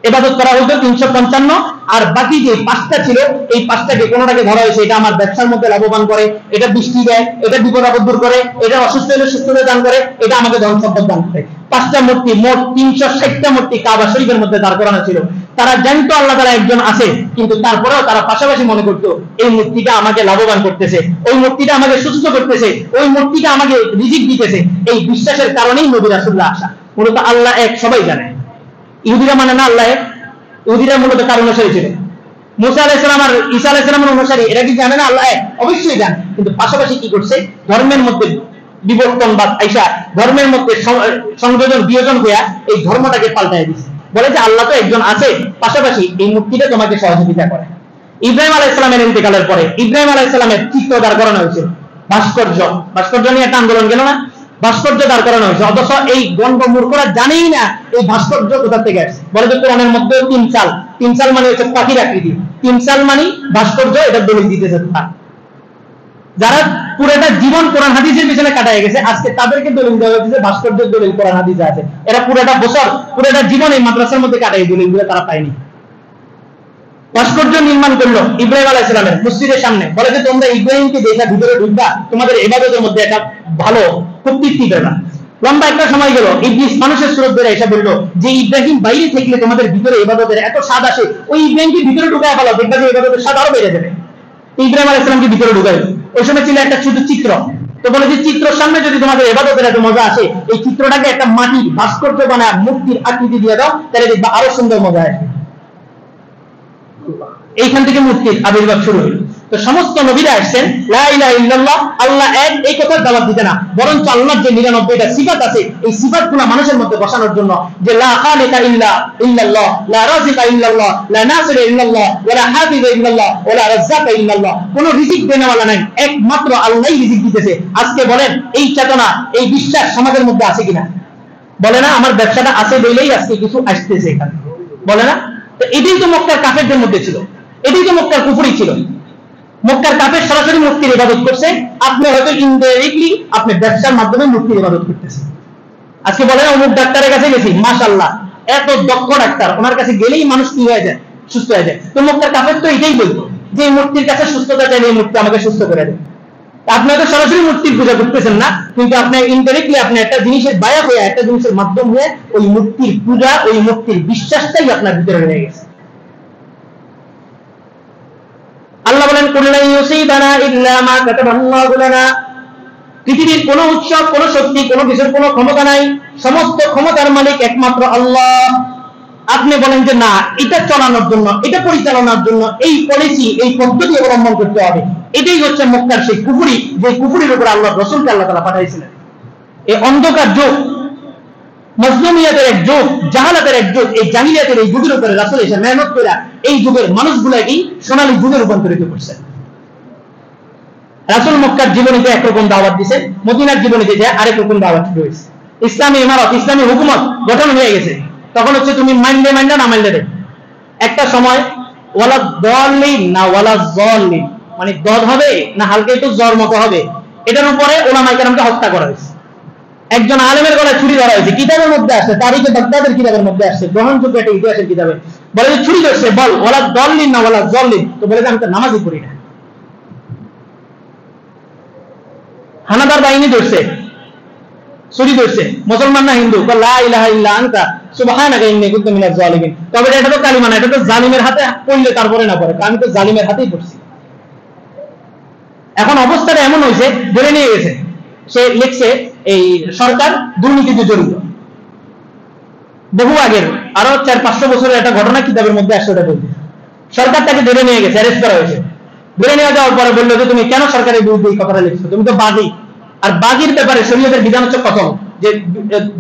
ইবাদত করা হতো 355। আর বাকি যে 5টা ছিল, এই 5টাকে কোনটাকে ধরা হয়েছে এটা আমার ব্যবসার মধ্যে লাভবান করে, এটা বৃষ্টি দেয়, এটা বিপদ আপদ দূর করে, এটা অসুস্থ হলে সুস্থতা দান করে, এটা আমাকে ধন সম্পদ দান করে। 5টা মূর্তি, মোট 360টা মূর্তি কাবা শরীফের মধ্যে দাঁড় করানো ছিল। তারা জানতো আল্লাহ তাআলা একজন আছে, কিন্তু তারপরেও তারা পাশাপাশি মনে করতো এই মূর্তিটা আমাকে লাভবান করতেছে, ওই মূর্তিটা আমাকে সুস্থ করতেছে, ওই মূর্তিটা আমাকে রিজিক দিতেছে। এই বিশ্বাসের কারণেই নবী রাসূলুল্লাহ আসা। মূলত আল্লাহ এক সবাই জানে। ইহুদিরা মানে না আল্লাহ এক, ইহুদিরা মূলত কার অনুসারী ছিল? মুসা আলাইহিস সালাম আর ঈসা আলাইহিস সালামের অনুসারী। এরা কি জানে না আল্লাহ এক? অবশ্যই জানে। কিন্তু পাশাপাশি কি করছে? ধর্মের মধ্যে বিবর্তন বা আইসা ধর্মের মধ্যে সংযোজন বিয়োজন হইয়া এই ধর্মটাকে পাল্টায় দিচ্ছে। বলে যে আল্লাহ তো একজন আছে, পাশাপাশি এই মূর্তিটা তোমাকে সহযোগিতা করে। ইব্রাহিম আলাইহিস সালামের ইন্তেকালের পরে ইব্রাহিম আলাইহিস সালামের চিত্র দাঁড় করানো হয়েছিল, ভাস্কর্য নিয়ে একটা আন্দোলন গেল না? ভাস্কর্য দাঁড় করানো হয়েছে, অথচ এই গণ্ড মূর্খরা জানেই না এই ভাস্কর্য কোথা থেকে আসছে। বলে যে কোরআনের মধ্যে তিন চাল মানে হচ্ছে পাখির আকৃতি, 3 চাল মানে ভাস্কর্য, এটা দলিল দিতেছে। যারা পুরোটা জীবন কোরআন হাদিসের পিছনে কাটায় গেছে, আজকে তাদেরকে দলিল দেওয়া হচ্ছে ভাস্কর্যের দলিল কোরআন হাদিসে আছে। এরা পুরোটা বছর, পুরোটা জীবন এই মাদ্রাসার মধ্যে কাটায়, দলিলগুলো তারা পায়নি। ভাস্কর্য নির্মাণ করলো ইব্রাহিম আলাইহিস সালামের মসজিদের সামনে। বলে যে তোমরা ইব্রাহিমকে দেখে ভিতরে ঢুকবা, তোমাদের ইবাদতের মধ্যে একটা ভালো খুব তৃপ্তি পেবা। লম্বা একটা সময় গেল, ইবলিস মানুষের সুরত ধরে এসে বলল যে ইব্রাহিম বাইরে থাকলে তোমাদের ভিতরে ইবাদতের এত স্বাদ আসে, ওই ইব্রাহিমকে ভিতরে ঢুকায় ফেলো, দেখবা যে ইবাদতের স্বাদ আরো বেড়ে যাবে। ইব্রাহিম আলাইহিস সালামকে ভিতরে ঢুকাইল। ওই সময় ছিল একটা শুধু চিত্র। তো বলে যে চিত্রের সামনে যদি তোমাদের ইবাদতের এত মজা আসে, এই চিত্রটাকে একটা মাটির ভাস্কর্য বানায় মূর্তির আকৃতি দিয়ে দাও, তাহলে দেখবা আরো সুন্দর মজা আসবে। এইখান থেকে মূর্তির আবির্ভাব শুরু হলো। তো সমস্ত নবীরা আসছেন লা ইলাহা ইল্লাল্লাহ, আল্লাহ এক, এই কথার দাওয়াত দিতে না, বরঞ্চ আল্লাহর যে 99টা সিফাত আছে, এই সিফাতগুলো মানুষের মধ্যে বসানোর জন্য, যে লা খালিকা ইল্লাল্লাহ, লা রাযিকা ইল্লাল্লাহ, লা নাসিরা ইল্লাল্লাহ, ওয়া লা হাফিযা ইল্লাল্লাহ, ওয়া লা রাজ্জাকা ইল্লাল্লাহ। কোন রিজিক দেনেওয়ালা নাই, একমাত্র আল্লাহই রিজিক দিতেছে। আজকে বলেন এই চেতনা, এই বিশ্বাস সমাজের মধ্যে আছে কিনা? বলে না আমার ব্যবসাটা আছে বলেই আজকে কিছু আসতেছে এখানে, বলে না? তো এটাই তো মক্কার কাফেরদের মধ্যে ছিল, এটাই তো মক্কার কুফরি ছিল। মক্কার কাফের সরাসরি মূর্তির ইবাদত করছে, আপনি হয়তো ইনডাইরেক্টলি আপনি ব্যবসার মাধ্যমে মূর্তির ইবাদত করতেছেন। আজকে বলেন অমুক ডাক্তারের কাছে গেছি, মাশাআল্লাহ এত দক্ষ ডাক্তার, ওনার কাছে গেলেই মানুষ কি হয়ে যায়? সুস্থ হয়ে যায়। তো মক্কার কাফের তো এটাই বলতো যে মূর্তির কাছে সুস্থতা চাইলে এই মূর্তি আমাকে সুস্থ করে দেয়। আপনি হয়তো সরাসরি মূর্তির পূজা করতেছেন না, কিন্তু আপনি ইনডাইরেক্টলি আপনি একটা জিনিসের বায়া হয়ে, একটা জিনিসের মাধ্যম হয়ে ওই মূর্তির পূজা, ওই মূর্তির বিশ্বাসটাই আপনার ভিতরে রয়ে গেছে। আল্লাহ বলেন কুল্লা ইউসিবানা ইল্লা মা কাতাবাল্লাহু লানা, পৃথিবীর কোন উৎসব, কোন শক্তি, কোন কিছুর কোন ক্ষমতা নাই, সমস্ত ক্ষমতার মালিক একমাত্র আল্লাহ। আপনি বলেন যে না, এটা চালানোর জন্য, এটা পরিচালনার জন্য এই পলিসি, এই পদ্ধতি অবলম্বন করতে হবে। এটাই হচ্ছে মক্কার সেই কুফরি, যে কুফরির উপর আল্লাহ রাসূলকে আল্লাহ তাআলা পাঠাইছিলেন। এই অন্ধকার যুগ, মজলুমিয়াতের এক যুগ, জাহালাতের এক যুগ, এই জাহিলিয়াতের এই যুগের উপরে রাসূল এসে মেহনত করে এই যুগের মানুষগুলাকে সোনালী যুগে রূপান্তরিত করছেন। রাসূল মক্কার জীবনীতে একরকম দাওয়াত দিয়েছেন, মদিনার জীবনীতে যে আরেক রকম দাওয়াত রয়েছে। ইসলামী ইমারত, ইসলামী হুকুমত গঠন হয়ে গেছে। তখন হচ্ছে তুমি মাইন্ডে না মাইন্ডে দেবে। একটা সময় ওয়ালা দলিন না ওয়ালা জলিন, মানে দদ হবে না হালকা একটু জ্বর মতো হবে, এটার উপরে ওলামায়ে কেরামকে হত্যা করা হয়েছে। একজন আলেমের গলায় ছুরি ধরা হয়েছে, কিতাবের মধ্যে আসছে, তারিখে বাগদাদের কিতাবের মধ্যে আসছে, গ্রহণযোগ্য একটা ইতিহাসের কিতাবে, বলে যে ছুরি ধরছে, বল ওয়ালা দলিন না ওয়ালা জলিন, তো বলে যে আমি তো নামাজই পড়ি না। হানাদার বাহিনী ধরছে, ছুরি ধরছে, মুসলমান না হিন্দু, লা ইলাহা ইল্লা আনতা সুবহানাকা ইন্নী কুনতু মিনাজ জালিমিন, তবে এটা তো কালিমা না, এটা তো জালিমের হাতে পড়লে তারপরে না পড়ে, আমি তো জালিমের হাতেই পড়ছি। এখন অবস্থাটা এমন হয়েছে, ধরে নিয়ে গেছে, সে লিখছে এই সরকার দুর্নীতিতে জড়িত, বহু আগের আরো 400-500 বছরের একটা ঘটনা কিতাবের মধ্যে আসছে, ওটা বলছে সরকার তাকে ধরে নিয়ে গেছে, অ্যারেস্ট করা হয়েছে। ধরে নিয়ে যাওয়ার পরে বললো যে তুমি কেন সরকারের বিরুদ্ধে এই কথাটা লিখছো, তুমি তো বাগী, আর বাগীর ব্যাপারে শরীয়তের বিধান হচ্ছে কতল, যে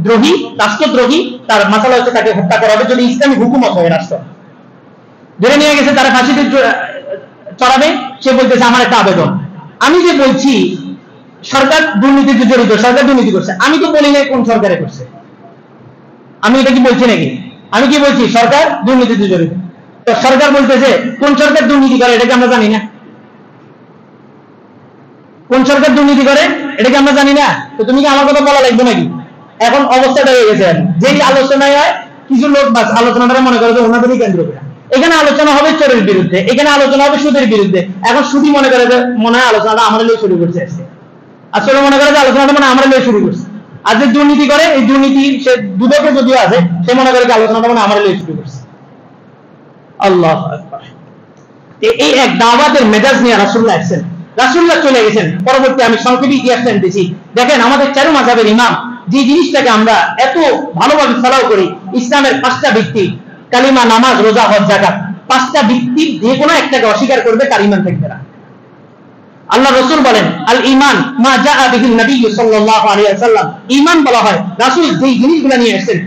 দ্রোহী, রাষ্ট্রদ্রোহী, তার মাসালা হচ্ছে তাকে হত্যা করা হবে যদি ইসলামী হুকুমত হয় রাষ্ট্র। ধরে নিয়ে গেছে, তারা ফাঁসিতে চড়াবে, সে বলতেছে আমার একটা আবেদন, আমি যে বলছি সরকার দুর্নীতিতে জড়িত, সরকার দুর্নীতি করছে, আমি তো বলি না কোন সরকারে করছে, আমি এটা কি বলছি নাকি, আমি কি বলছি সরকার দুর্নীতিতে জড়িত, তো সরকার বলতেছে কোন সরকার দুর্নীতি করে এটাকে আমরা জানি না, কোন সরকার দুর্নীতি করে এটাকে আমরা জানি না, তো তুমি কি আমার কথা বলা লাগবে নাকি? এখন অবস্থাটা হয়ে গেছে, যেই আলোচনায় হয় কিছু লোক বাস আলোচনাটা মনে করে যে ওনাদেরই কেন্দ্র করে, এখানে আলোচনা হবে চোরের বিরুদ্ধে, এখানে আলোচনা হবে সুদের বিরুদ্ধে, এখন সুদি মনে করে যে মনে হয় আলোচনাটা আমরা লিয়ে শুরু করছে আসছে, আসলে মনে করে যে আলোচনাটা মানে আমরা লিয়ে শুরু করছি, আর যে দুর্নীতি করে এই দুর্নীতি সে দুদকে যদিও আছে, সে মনে করে যে আলোচনাটা মানে আমরা লিয়ে শুরু করছি। আল্লাহু আকবার। এই এক দাওয়াতের মেজাজ নিয়ে রাসূলুল্লাহ আসছেন, রাসূলুল্লাহ চলে গেছেন, পরবর্তী আমি সংক্ষেপে ইতিহাস জানতেছি, দেখেন আমাদের চারু মাযহাবের ইমাম যে জিনিসটাকে আমরা এত ভালোভাবে ফলো করি, ইসলামের 5টা ভিত্তি, কালিমা, নামাজ, রোজা, হজ, যাকাত, 5টা ভিত্তি যে কোনো একটাকে অস্বীকার করবে তার ঈমান থাকবে না। আল্লাহ রাসূল বলেন আল ঈমান মা জাআ বিহি নবী সাল্লাল্লাহু আলাইহি ওয়াসাল্লাম, ঈমান বলা হয় রাসূল যেই জিনিসগুলো নিয়ে আসেন,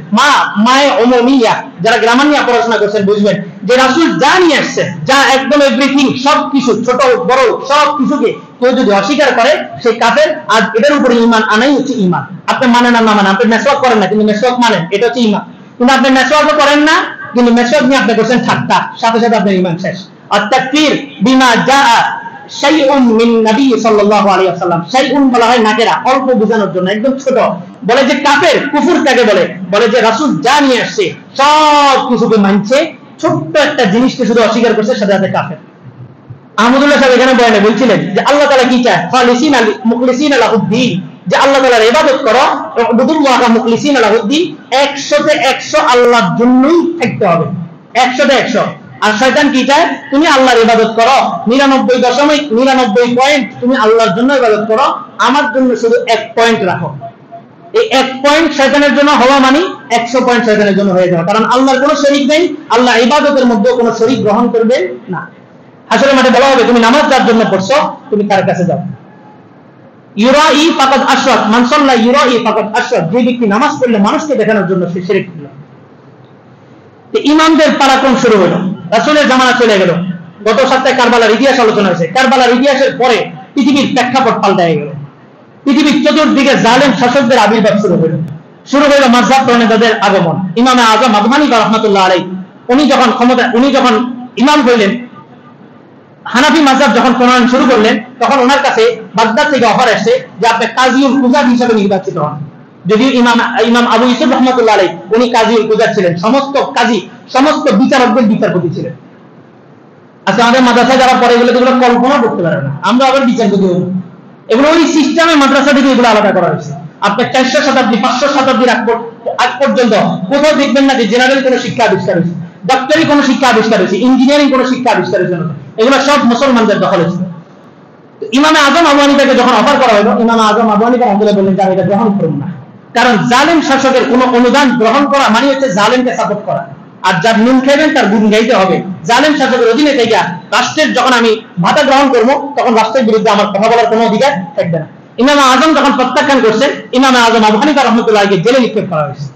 মায়ে উমুমিয়া, যারা গ্রামার নিয়ে পড়াশোনা করছেন বুঝবেন যে রাসূল যা নিয়ে আসছেন, যা একদম এভরিথিং, সবকিছু ছোট বড় সবকিছুকে কেউ যদি অস্বীকার করে সে কাফের, আর এটার উপরে ঈমান আনাই হচ্ছে ঈমান। আপনি মানেন না মানেন, আপনি মেসওয়াক করেন না কিন্তু মেসওয়াক মানেন, এটা হচ্ছে ঈমান। কিন্তু আপনি মেসওয়াকও করেন না কিন্তু মেসওয়াক নিয়ে আপনি করছেন ঠাট্টা, সাথে সাথে আপনার ঈমান শেষ। আর তাকফীর বিমা জাআ শাইউন মিন নবী সাল্লাল্লাহু আলাইহি ওয়াসাল্লাম, শাইউন বলা হয় নাকেরা, অল্প বোঝানোর জন্য, একদম ছোট, বলে যে কাফের, কুফর কাকে বলে, বলে যে রাসূল যা নিয়ে আসছে সব কিছুকে মানছে, ছোট্ট একটা জিনিসকে শুধু অস্বীকার করছে, সাথে সাথে কাফের। আহমদুল্লাহ সাহেব এখানে বয়ানে বলছিলেন যে আল্লাহ তাআলা কি চায়, খালিসিনা মুখলিসিনা লাহুদ্দিন, যে আল্লাহ তাআলার ইবাদত করো, উবুদুল্লাহ মুখলিসিনা লাহুদ্দিন, 100তে 100 আল্লাহর জন্যই থাকতে হবে, 100তে 100। আর শয়তান কি চায়, তুমি আল্লাহর ইবাদত করো 99.99 পয়েন্ট তুমি আল্লাহর জন্য ইবাদত করো, আমার জন্য শুধু 1 পয়েন্ট রাখো। এই 1 পয়েন্ট শয়তানের জন্য হওয়া মানে 100 পয়েন্ট শয়তানের জন্য হয়ে যাওয়া, কারণ আল্লাহর কোনো শরীক নেই, আল্লাহ ইবাদতের মধ্যে কোনো শরীক গ্রহণ করবে না। হাসরের মাঠে বলা হবে তুমি নামাজ যার জন্য পড়ছো তুমি তার কাছে যাও। ইউরাই ফাকাদ আশরাক, মান সাল্লা ইউরাই ফাকাদ আশরাক, যে ব্যক্তি নামাজ পড়লে মানুষকে দেখানোর জন্য সে শিরক করল। তো ইমামদের পরাক্রম শুরু হলো, রাসূলের জামানা চলে গেল। গত সপ্তাহে কারবালার ইতিহাস আলোচনা হয়েছে, কারবালার ইতিহাসের পরে পৃথিবীর প্রেক্ষাপট পাল্টায় গেল, পৃথিবীর চতুর্দিকে জালেম শাসকদের আবির্ভাব শুরু হলো মাযহাব প্রণেতাদের আগমন। ইমামে আযম আবু হানিফা রাহমাতুল্লাহ আলাইহি উনি যখন ইমাম হইলেন, হানাফি মাযহাব যখন প্রণয়ন শুরু করলেন, তখন ওনার কাছে বাগদাদ থেকে অফার আসছে যে আপনি কাজীউল কুযাত হিসেবে নির্বাচিত হন। যদিও ইমাম আবু ইউসুফ রাহমাতুল্লাহ আলাইহি উনি কাজীউল কুযাত ছিলেন, সমস্ত কাজী, সমস্ত বিচারকদের বিচারপতি ছিলেন। আচ্ছা আমাদের মাদ্রাসায় যারা পড়ে এগুলো কল্পনা করতে পারে না, আমরা আবার বিচারপতি হব, এগুলো ওই সিস্টেমে মাদ্রাসা থেকে এগুলো আলাদা করা হয়েছে। আপনার 400 শতাব্দী 500 শতাব্দীর আগ পর্যন্ত কোথাও দেখবেন না যে জেনারেল কোনো শিক্ষা আবিষ্কার হয়েছে, ডাক্তারি কোনো শিক্ষা আবিষ্কার হয়েছে, ইঞ্জিনিয়ারিং কোনো শিক্ষা আবিষ্কার হয়েছে না, এগুলো সব মুসলমানদের দখলে ছিল। ইমামে আযম আবু হানিফাকে যখন অফার করা হলো, ইমামে আযম আবু হানিফা রাহমাতুল্লাহ বললেন যে আমি এটা গ্রহণ করব না, কারণ জালেম শাসকের কোনো অনুদান গ্রহণ করা মানে হচ্ছে জালেমকে সাপোর্ট করা, আর যার নুন খাইবেন তার গুণ গাইতে হবে। জালেম শাসকের অধীনে থেকে রাষ্ট্রের যখন আমি ভাতা গ্রহণ করব তখন রাষ্ট্রের বিরুদ্ধে আমার কথা বলার কোনো অধিকার থাকবে না। ইমাম আযম যখন প্রত্যাখ্যান করছেন, ইমাম আযম আবু হানিফা রাহমাতুল্লাহকে জেলে নিক্ষেপ করা হয়েছে।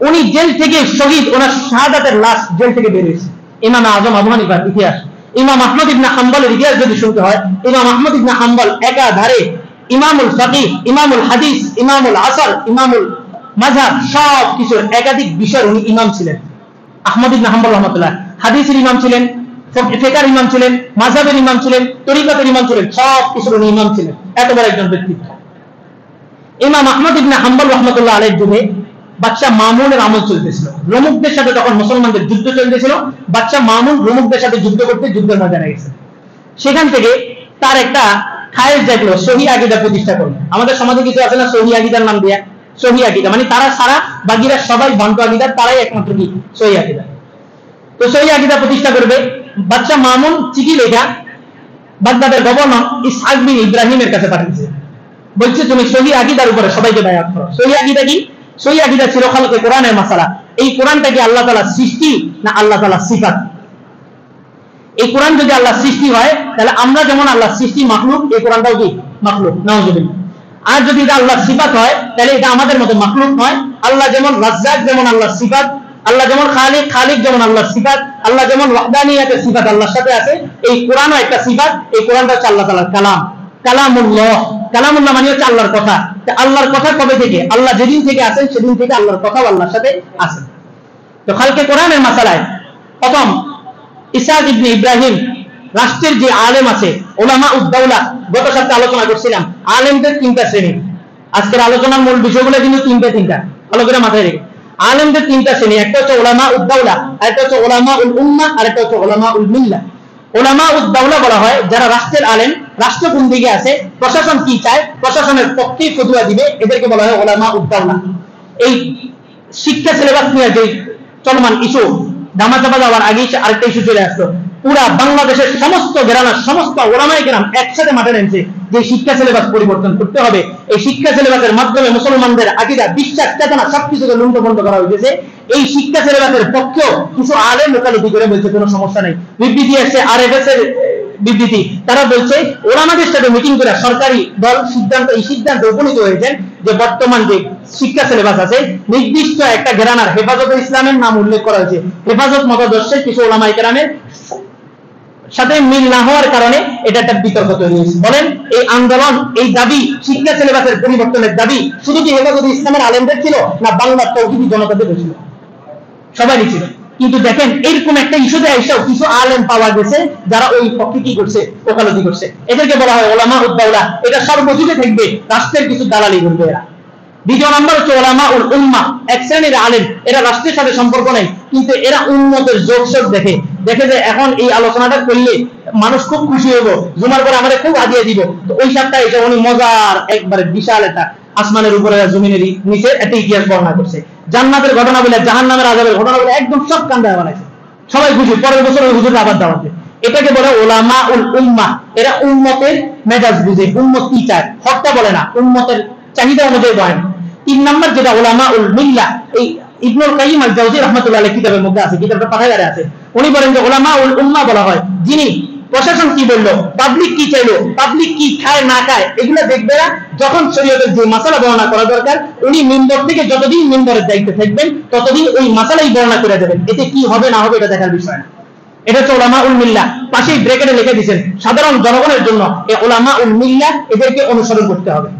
উনি জেল থেকে শহীদ, ওনার শাহাদাতের লাশ জেল থেকে বের হয়েছে। ইমাম আযম আবু হানিফার ইতিহাস, ইমাম আহমদ ইবনে হাম্বলের ইতিহাস যদি শুনতে হয়, ইমাম আহমদ ইবনে হাম্বল একাধারে ইমামুল ফাকিহ, ইমামুল হাদিস, ইমামুল আসর, ইমামুল মাযহাব, সব কিছুর একাধিক বিষয় উনি ইমাম ছিলেন। আহমদ ইবনে হাম্বল রাহমাতুল্লাহ হাদিসের ইমাম ছিলেন, ফিকহের ইমাম ছিলেন, মাযহাবের ইমাম ছিলেন, তরিকতের ইমাম ছিলেন, সব কিছুর ইমাম ছিলেন। এত বড় একজন ব্যক্তিত্ব। ইমাম আহমদ ইবনে হাম্বল রাহমাতুল্লাহ আলাইহির যুগে বাদশা মামুনের আমল চলতেছিল। রোমকদের সাথে তখন মুসলমানদের যুদ্ধ চলতেছিল। বাদশা মামুন রোমকদের সাথে যুদ্ধ করতে যুদ্ধের ময়দানে গেছে। সেখান থেকে তার একটা খায়েশ জাগলো সহি আকীদা প্রতিষ্ঠা করবে। আমাদের সমাজে কিছু আছে না সহি আকীদার নাম দিয়া, সহি আকীদা মানে তারা সারা বাকিরা সবাই ভ্রান্ত আকীদার, তারাই একমাত্র কি সহি আকীদা। তো সহি আকীদা প্রতিষ্ঠা করবে। বাদশা মামুন চিঠি লেখা বাগদাদের গভর্নর ইসহাক বিন ইব্রাহিমের কাছে পাঠিয়েছে, বলছে তুমি সহি আকীদার উপরে সবাইকে বায়াত করো। সহি আকীদা কি? সহি আকীদা ছিল খালকে কোরআনের মাসালা। এই কোরআনটা কি আল্লাহ তাআলার সৃষ্টি না আল্লাহ তাআলার সিফাত? এই কোরআন যদি আল্লাহর সৃষ্টি হয় তাহলে আমরা যেমন আল্লাহর সৃষ্টি মাখলুক, এই কোরআনটাও কি মাখলুক, নাউজুবিল্লাহ। আর যদি এটা আল্লাহর সিফাত হয় তাহলে এটা আমাদের মতো মাখলুক নয়। আল্লাহ যেমন রাজ্জাক যেমন আল্লাহর সিফাত, আল্লাহ যেমন খালিক, খালিক যেমন আল্লাহর সিফাত, আল্লাহ যেমন ওয়াহদানিয়াতের সিফাত আল্লাহর সাথে আছে, এই কোরআনও একটা সিফাত। এই কোরআনটা হচ্ছে আল্লাহ তাআলার কালাম, কালামুল্লাহ। কালামুল্লাহ মানে হচ্ছে আল্লাহর কথা। আল্লাহর কথা কবে থেকে? আল্লাহ যেদিন থেকে আছেন সেদিন থেকে আল্লাহর কথাও আল্লাহর সাথে আছে। তো খালকে কোরআনের মাসালায় প্রথম ইসহাক ইবনে ইব্রাহিম রাষ্ট্রের যে আলেম আছে উলামা উদ-দাওলা, গত সপ্তাহে আলোচনা করছিলাম আলেমদের তিনটা শ্রেণী। আজকের আলোচনার মূল বিষয়গুলো কিন্তু তিনটা ভালো করে মাথায় রেখে। আলেমদের তিনটা শ্রেণী, একটা হচ্ছে উলামা উদ-দাওলা, আরেকটা হচ্ছে উলামা উল উম্মাহ, আরেকটা হচ্ছে উলামা উল মিল্লাহ। উলামা উদ-দাওলা বলা হয় যারা রাষ্ট্রের আলেম, রাষ্ট্র কোন দিকে আছে, প্রশাসন কি চায়, প্রশাসনের পক্ষে ফতোয়া দিবে, এদেরকে বলা হয় উলামা উদ-দাওলা। এই শিক্ষা সিলেবাস নিয়ে যে চলমান ইস্যু, ধামাচাপা যাওয়ার আগে আরেকটা ইস্যু চলে আসতো, পুরা বাংলাদেশের সমস্ত গ্রামের সমস্ত ওলামায়ে কেরাম একসাথে মাঠে নেমেছে যে শিক্ষা সিলেবাস পরিবর্তন করতে হবে। এই শিক্ষা সিলেবাসের মাধ্যমে মুসলমানদের আকীদা, বিশ্বাস, চেতনা সবকিছুকে লুণ্ঠন করা হয়েছে। এই শিক্ষা সিলেবাসের পক্ষেও কিছু আলেম ওকালতি করে বলছে কোনো সমস্যা নেই। বিবৃতি আসছে আরএফএস এর বিবৃতি, তারা বলছে ওলামাদের সাথে মিটিং করে সরকারি দল এই সিদ্ধান্তে উপনীত হয়েছেন যে বর্তমান যে শিক্ষা সিলেবাস আছে নির্দিষ্ট একটা ঘরানার হেফাজতে ইসলামের নাম উল্লেখ করা হয়েছে। হেফাজত মতাদর্শের কিছু ওলামায়ে কেরামের সাথে মিল না হওয়ার কারণে এটা একটা বিতর্ক তৈরি হয়েছে। বলেন এই আন্দোলন, এই দাবি, শিক্ষা সিলেবাসের পরিবর্তনের দাবি শুধু কি হেফাজতে ইসলামের আলেমদের ছিল না বাংলার তৌহিদি জনতাদের ছিল? সবাই ছিল। কিন্তু দেখেন এরকম একটা ইস্যুতে এসেও কিছু আলেম পাওয়া গেছে যারা ওই পক্ষে কি করছে, ওকালতি করছে। এদেরকে বলা হয় উলামা উদ-দাওলা। এটা সর্বযুগে থাকবে, রাষ্ট্রের কিছু দালালি করবে এরা। দ্বিতীয় নম্বর হচ্ছে উলামা উল উম্মাহ, এক শ্রেণীর আলেম, এরা রাষ্ট্রের সাথে সম্পর্ক নেই, কিন্তু এরা উম্মতের যোগসব দেখে যে এখন এই আলোচনাটা করলে মানুষ খুব খুশি হবো, জুমার পরে আমাদের খুব হাদিয়া দিব। তো ওই সপ্তাহে এসে উনি মজার একবারে বিশাল একটা আসমানের উপরে জমিনের নিচে একটা ইতিহাস বর্ণনা করছে, জান্নাতের ঘটনা বলে, জাহান্নামের আযাবের ঘটনা বলে, একদম সব কান্দায় বানাইছে। সবাই খুশি, পরের বছর ওই হুজুর আবার দাওয়াত দেয়। এটাকে বলে উলামা উল উম্মাহ। এরা উম্মতের মেজাজ বুঝে, উম্মত কি চায় হকটা বলে না, উম্মতের চাহিদা অনুযায়ী বলেন। তিন নম্বর যেটা উলামা উল মিল্লাহ, এই ইবনুল কাইয়িম আল জাওজি রাহমাতুল্লাহ আলাইহি কিতাবের মধ্যে আছে, কিতাবটা পাঠাগারে আছে। উনি বলেন যে উলামা উল উম্মাহ বলা হয় যিনি প্রশাসন কি বললো, পাবলিক কি চাইলো, পাবলিক কি খায় না খায়, এগুলো দেখবে না। যখন শরীয়তের যে মাসালা বর্ণনা করা দরকার উনি মিম্বর থেকে যতদিন মিম্বরের দায়িত্বে থাকবেন ততদিন ওই মাসালাই বর্ণনা করে দেবেন। এতে কি হবে না হবে এটা দেখার বিষয় না। এটা হচ্ছে উলামা উল মিল্লাহ। পাশেই ব্র্যাকেটে লিখে দিয়েছেন সাধারণ জনগণের জন্য এই উলামা উল মিল্লাহ, এদেরকে অনুসরণ করতে হবে,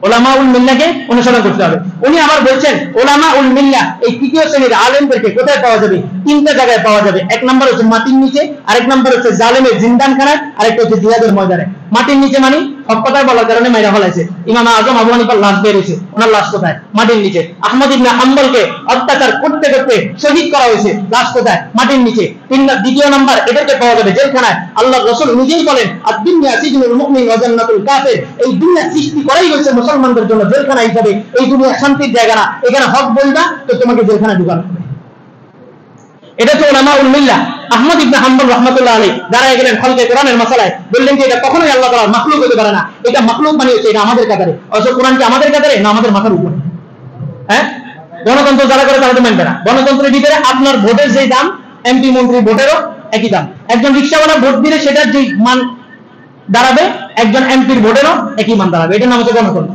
উলামা উল মিল্লাহকে অনুসরণ করতে হবে। উনি আবার বলছেন উলামা উল মিল্লাহ এই তৃতীয় শ্রেণীর আলেমদেরকে কোথায় পাওয়া যাবে? তিনটা জায়গায় পাওয়া যাবে। এক নম্বর হচ্ছে মাটির নিচে, আরেক নম্বর হচ্ছে জালেমের জিন্দানখানায়, আরেকটা হচ্ছে জিহাদের ময়দানে। মাটির নিচে মানে হক কথা বলার কারণে মাইরা ফলাইছে ইমাম আজম আবু হানিফার লাশ বেরিয়েছে, ওনার লাশ কোথায়? মাটির নিচে। আহমদ ইবনে হাম্বলকে অত্যাচার করতে করতে শহীদ করা হয়েছে, লাশ কোথায়? মাটির নিচে। দ্বিতীয় নাম্বার এদেরকে পাওয়া যাবে জেলখানায়। আল্লাহর রাসূল নিজেই বলেন আদ-দুনিয়া সিজনুল মুমিন ওয়া জান্নাতুল কাফির, এই দুনিয়া সৃষ্টি করাই হয়েছে মুসলমানদের জন্য জেলখানা হিসেবে। এই দুনিয়া শান্তির জায়গা না, এখানে হক বলবা তো তোমাকে জেলখানায় ঢুকানো হবে। এটা তো উলামা উল মিল্লাহ। আহমদ ইবনে হাম্বল রাহমাতুল্লাহ আলাইহি দাঁড়ায় গেলেন খালকে কোরআনের মাসালায়, বললেন যে এটা কখনোই আল্লাহ তাআলার মাখলুক হতে পারে না, এটা মাখলুক মানে হচ্ছে এটা আমাদের কাতারে। অথচ কোরআন কি আমাদের কাতারে না আমাদের মাথার উপরে? হ্যাঁ, গণতন্ত্র যারা করে তারা তো মানবে না। গণতন্ত্রের ভিতরে আপনার ভোটের যে দাম এমপি মন্ত্রী ভোটেরও একই দাম। একজন রিকশাওয়ালা ভোট দিলে সেটার যে মান দাঁড়াবে একজন এমপির ভোটেরও একই মান দাঁড়াবে। এটার নাম হচ্ছে গণতন্ত্র।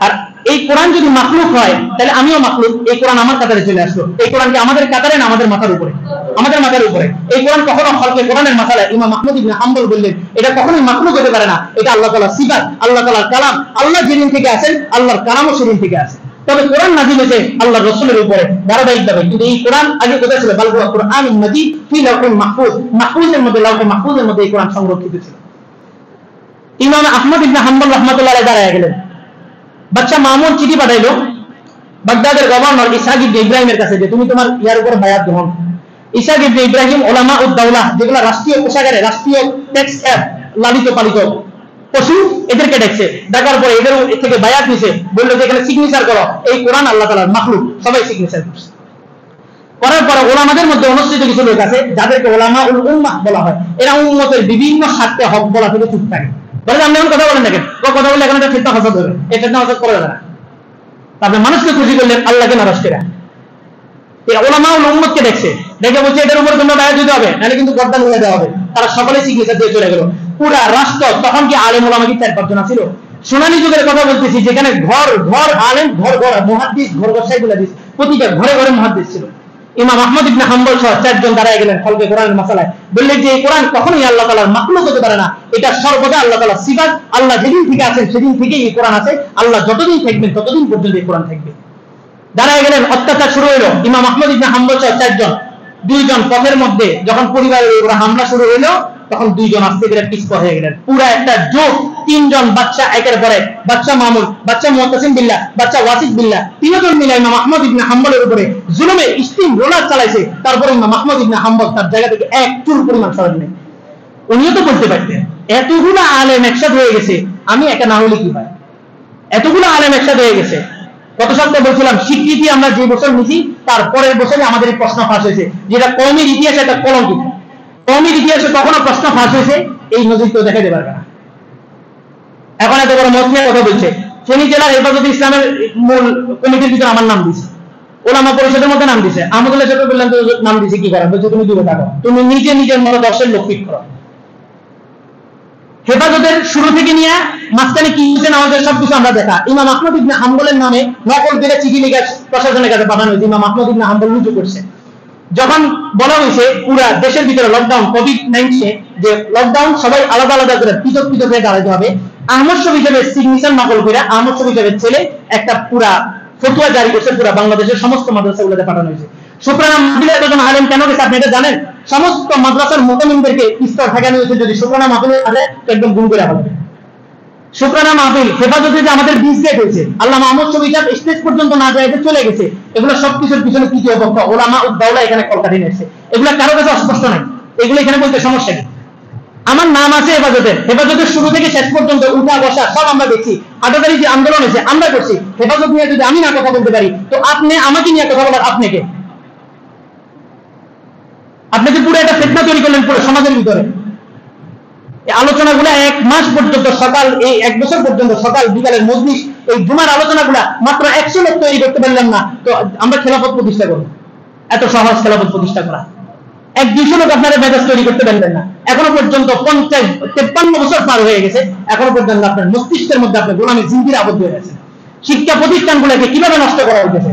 আর এই কোরআন যদি মাখলুক হয় তাহলে আমিও মাখলুক, এই কোরআন আমার কাতারে চলে আসলো। এই কোরআন কি আমাদের কাতারে না আমাদের মাথার উপরে? আমাদের মাথার উপরে। এই কোরআন কখনো খালকে কোরআনের মাসালায় ইমাম আহমদ ইবনে হাম্বল বললেন এটা কখনোই মাখলুক হতে পারে না, এটা আল্লাহ তাআলার সিফাত, আল্লাহ তাআলার কালাম। আল্লাহ যেদিন থেকে আছেন আল্লাহর কালামও সেদিন থেকে আছে। তবে কোরআন নাযিল হয়েছে আল্লাহর রাসূলের উপরে ধারাবাহিকভাবে। কিন্তু এই কোরআন আগে কোথায় ছিল? বাল হুয়া কুরআনুন মাজিদ ফি লাওহিল মাহফুজ, মাহফুজের মধ্যে, লাওহে মাহফুজের মধ্যে এই কোরআন সংরক্ষিত ছিল। ইমাম আহমদ ইবনে হাম্বল রাহমাতুল্লাহ আলাইহি দাঁড়ায় গেলেন। বাদশা মামুন চিঠি পাঠাইলো বাগদাদের গভর্নর ইসহাক ইবনে ইব্রাহিমের কাছে যে তুমি তোমার ইয়ার উপর বায়াত গ্রহণ। ইসহাক ইবনে ইব্রাহিম উলামা উদ দাওলাহ, যেগুলো রাষ্ট্রীয় কোষাগারে, রাষ্ট্রীয় ট্যাক্স লালিত পালিত পশু, এদেরকে দেখছে, দেখার পরে এদের থেকে বায়াত নিছে, বললো যে এখানে সিগনেচার করো, এই কোরআন আল্লাহ তাআলার মাখলুক। সবাই সিগনেচার করছে। করার পরে ওলামাদের মধ্যে অনুষ্ঠিত কিছু লোক আছে যাদেরকে ওলামা উল উম্মাহ বলা হয়। এরা উম্মতের বিভিন্ন স্বার্থে হক বলা থেকে চুপ থাকে। বলে আপনি এমন কথা বলেন দেখেন, কথা বললে এখন একটা ফিতনা ফাসাদ হবে, এই ফিতনা ফাসাদ করা যাবে না। তারপরে মানুষকে খুশি করলেন, আল্লাহকে নারাজ করে। এই ওলামা উল উম্মতকে দেখছে, দেখে বলছে এদের উপর তোমরা বায়াত দিতে হবে, নাহলে কিন্তু গর্দান হয়ে দেওয়া হবে। তারা সকলে সিগনেচার দিয়ে চলে গেল। পুরা রাষ্ট্র, তখন কি আলেম ওলামা কি 4-5 জন ছিল? সোনালী যুগের কথা বলতেছি, যেখানে ঘর ঘর আলেম, ঘর ঘর মুহাদ্দিস, ঘর ঘর শাইখুল হাদিস, প্রতিটা ঘরে ঘরে মুহাদ্দিস ছিল। ইমাম আহমদ ইবনে হাম্বল সহ 4 জন দাঁড়ায় গেলেন খলকে কোরআনের মাসালায়, বললেন যে এই কোরআন কখনোই আল্লাহ তাআলার মাখলুক হতে পারে না, এটা সর্বদা আল্লাহ তাআলার সিফাত। আল্লাহ যেদিন থেকে আছেন সেদিন থেকেই এই কোরআন আছে, আল্লাহ যতদিন থাকবেন ততদিন পর্যন্ত এই কোরআন থাকবে। দাঁড়ায় গেলেন, অত্যাচার শুরু হলো। ইমাম আহমদ ইবনে হাম্বল সহ 4 জন, 2 জন পথের মধ্যে যখন পরিবারের উপর হামলা শুরু হলো, তখন 2 জন আস্তে করে পিছপা হয়ে গেলেন। পুরো একটা জোট, 3 জন বাচ্চা, একের পরে বাচ্চা মামুন, বাচ্চা মুতাসিম বিল্লাহ, বাচ্চা ওয়াসিক বিল্লাহ, 3 জন মিলে ইমাম আহমদ ইবনে হাম্বলের উপরে জুলুমে স্টিম রোলার চালাইছে। তারপরে ইমাম আহমদ ইবনে হাম্বল তার জায়গা থেকে এক চুল পরিমাণ সরেন নাই। উনিও তো বলতে পারতেন এতগুলো আলেম একসাথে হয়ে গেছে, আমি একা না হলে কি হয়? এতগুলো আলেম একসাথে হয়ে গেছে। গত সপ্তাহে বলছিলাম স্বীকৃতি আমরা যে বছর নিছি তার পরের বছরে আমাদের এই প্রশ্ন ফাঁস হয়েছে, যেটা কওমের ইতিহাসে একটা কলঙ্কিত। কওমের ইতিহাসে কখনো প্রশ্ন ফাঁস হয়েছে এই নজির তো দেখাতে পারবে না। এখন এত বড় মত নিয়ে কথা বলছে। ফেনী জেলার হেফাজতে ইসলামের মূল কমিটির ভিতরে আমার নাম দিছে, ওলামা পরিষদের মধ্যে নাম দিছে। আহমদুল্লাহ সাহেব বললেন তো নাম দিছে কি করা, বলছে তুমি দূরে থাকো, তুমি নিজের মতো 10-এর লোক ফিট করো। হেফাজতের শুরু থেকে নিয়ে মাঝখানে কি হয়েছে না হয়েছে সবকিছু আমরা দেখা। ইমাম আহমদ ইবনে হাম্বলের নামে নকল করে চিঠি লিখে প্রশাসনের কাছে পাঠানো হয়েছে। ইমাম আহমদ ইবনে হাম্বল রুজু করছে। যখন বলা হয়েছে পুরা দেশের ভিতরে লকডাউন, কোভিড-19 যে লকডাউন, সবাই আলাদা আলাদা করে পৃথক পৃথক হয়ে দাঁড়াতে হবে, আহমদ শফি হিসেবে সিগনেচার নকল করে আহমদ শফি হিসেবে ছেলে একটা পুরা ফতোয়া জারি করছে, পুরা বাংলাদেশের সমস্ত মাদ্রাসাগুলোতে পাঠানো হয়েছে। শুকরানা মাহফিলে এতজন আলেম কেন গেছে আপনি এটা জানেন? সমস্ত মাদ্রাসার মুতামিমদেরকে ইফতার ঠেকানো হয়েছে, যদি শুকরানা মাহফিলে আসে একদম গুণ করে হবে। শুকরানা মাহফিল হেফাজতে যে আমাদের বিজনেস হয়েছে, আল্লামা আহমদ শফি সাহেব স্টেজ পর্যন্ত না যায় চলে গেছে, এগুলো সবকিছুর পিছনে তৃতীয় পক্ষ ওলামা উদ দাওলা এখানে কলকাঠি নিয়েছে। এগুলো কারো কাছে অস্পষ্ট নাই, এগুলো এখানে বলতে সমস্যা কি? আমার নাম আছে হেফাজতের শুরু থেকে শেষ পর্যন্ত উঠা বসা সব আমরা দেখছি। হাটাদারি যে আন্দোলন হয়েছে আমরা করছি। হেফাজত নিয়ে যদি আমি না কথা বলতে পারি তো আপনি আমাকে নিয়ে কথা বলার আপনাকে যে পুরো একটা ফিতনা তৈরি করলেন পুরো সমাজের ভিতরে। এই আলোচনাগুলো 1 মাস পর্যন্ত, সকাল এই 1 বছর পর্যন্ত সকাল বিকালের মজলিস, এই জুমার আলোচনাগুলো মাত্র 100 লোক তৈরি করতে পারলাম না, তো আমরা খেলাফত প্রতিষ্ঠা করব? এত সহজ খেলাফত প্রতিষ্ঠা করা? 1-200 লোক আপনারা মেজাজ তৈরি করতে পারবেন না। এখনো পর্যন্ত 50-53 বছর পার হয়ে গেছে, এখনো পর্যন্ত আপনার মস্তিষ্কের মধ্যে আপনার গোলামি জিনজির আবদ্ধ হয়ে গেছে। শিক্ষা প্রতিষ্ঠানগুলোকে কিভাবে নষ্ট করা হয়েছে?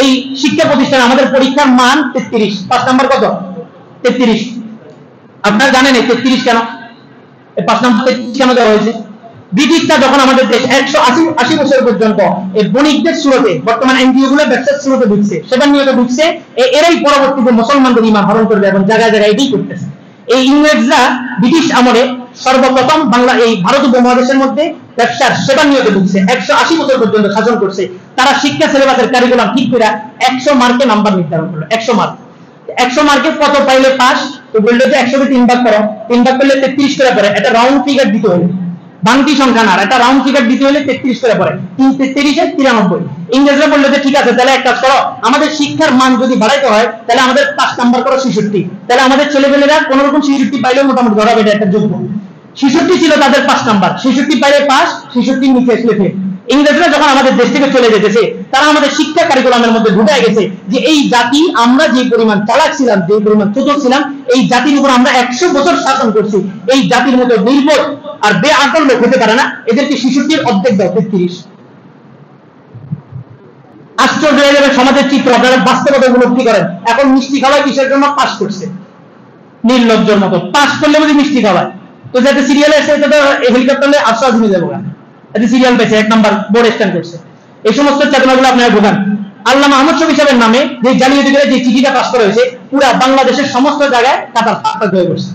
এই শিক্ষা প্রতিষ্ঠান আমাদের পরীক্ষার মান 33, 5 নাম্বার কত? 33। আপনারা জানেন 33 কেন? 5 নাম্বার 33 কেন দেওয়া হয়েছে? ব্রিটিশরা যখন আমাদের দেশ 180 বছর পর্যন্ত এই বণিকদের স্রোতে, বর্তমান এনজিও গুলো ব্যবসার স্রোতে ঢুকছে, সেটা নিয়ে ঢুকছে, এরাই পরবর্তীতে মুসলমানদের ঈমান হরণ করবে এবং জায়গায় জায়গায় এটাই করতেছে। এই ইংরেজরা ব্রিটিশ আমলে সর্বপ্রথম বাংলা এই ভারত উপমহাদেশের মধ্যে ব্যবসার সেবা নিয়ে ঢুকছে, 180 বছর পর্যন্ত শাসন করছে। তারা শিক্ষা সিলেবাসের কারিকুলাম ঠিক করে 100 মার্কে নাম্বার নির্ধারণ করলো। 100 মার্ক, 100 মার্কে কত পাইলে পাস? তো বললো যে 100 কে 3 ভাগ করো, 3 ভাগ করলে 33 করে পড়ে। এটা রাউন্ড ফিগার দিতে হবে, বাংতি সংখ্যা না, এটা রাউন্ড ফিগার দিতে হলে 33 করে পড়ে। 33-93। ইংরেজরা বললো যে ঠিক আছে, তাহলে এক কাজ করো, আমাদের শিক্ষার মান যদি বাড়াইতে হয় তাহলে আমাদের 5 নাম্বার করো 66, তাহলে আমাদের ছেলেপেলেরা কোন রকম 66 পাইলেও মোটামুটি ধরা হবে এটা একটা যোগ্য। 66 ছিল তাদের 5 নাম্বার, 66 পাইলে পাস, 66 নিচে আসলে ফেল। ইংরেজরা যখন আমাদের দেশ থেকে চলে যেতেছে, তারা আমাদের শিক্ষা কারিকুলামের মধ্যে ঢুকে গেছে যে এই জাতি, আমরা যে পরিমাণ চালাক ছিলাম, যে পরিমাণ চতুর ছিলাম, এই জাতির উপর আমরা 100 বছর শাসন করছি, এই জাতির মতো নির্বোধ আর বেআকল লোক হতে পারে না, এদেরকে 66-এর অর্ধেক দাও, 33। আশ্চর্য হয়ে যাবে সমাজের চিত্র, আপনারা বাস্তবতা উপলব্ধি করেন। এখন মিষ্টি খাওয়ায় কিসের জন্য? পাস করছে, নির্লজ্জের মতো। পাস করলে বুঝি মিষ্টি খাওয়ায়, তো যাতে সিরিয়ালে এসে হেলিকপ্টারে 800 দিনে যাবো, সিরিয়াল পেয়েছে, 1 নাম্বার বোর্ড স্ট্যান্ড করছে। এই সমস্ত চেতনাগুলো আপনারা ঢোকান। আল্লামা আহমদ শফী সাহেবের নামে যে জালিয়াতি করে যে চিঠিটা পাস করা হয়েছে, পুরা বাংলাদেশের সমস্ত জায়গায় কাতার হয়ে পড়ছে।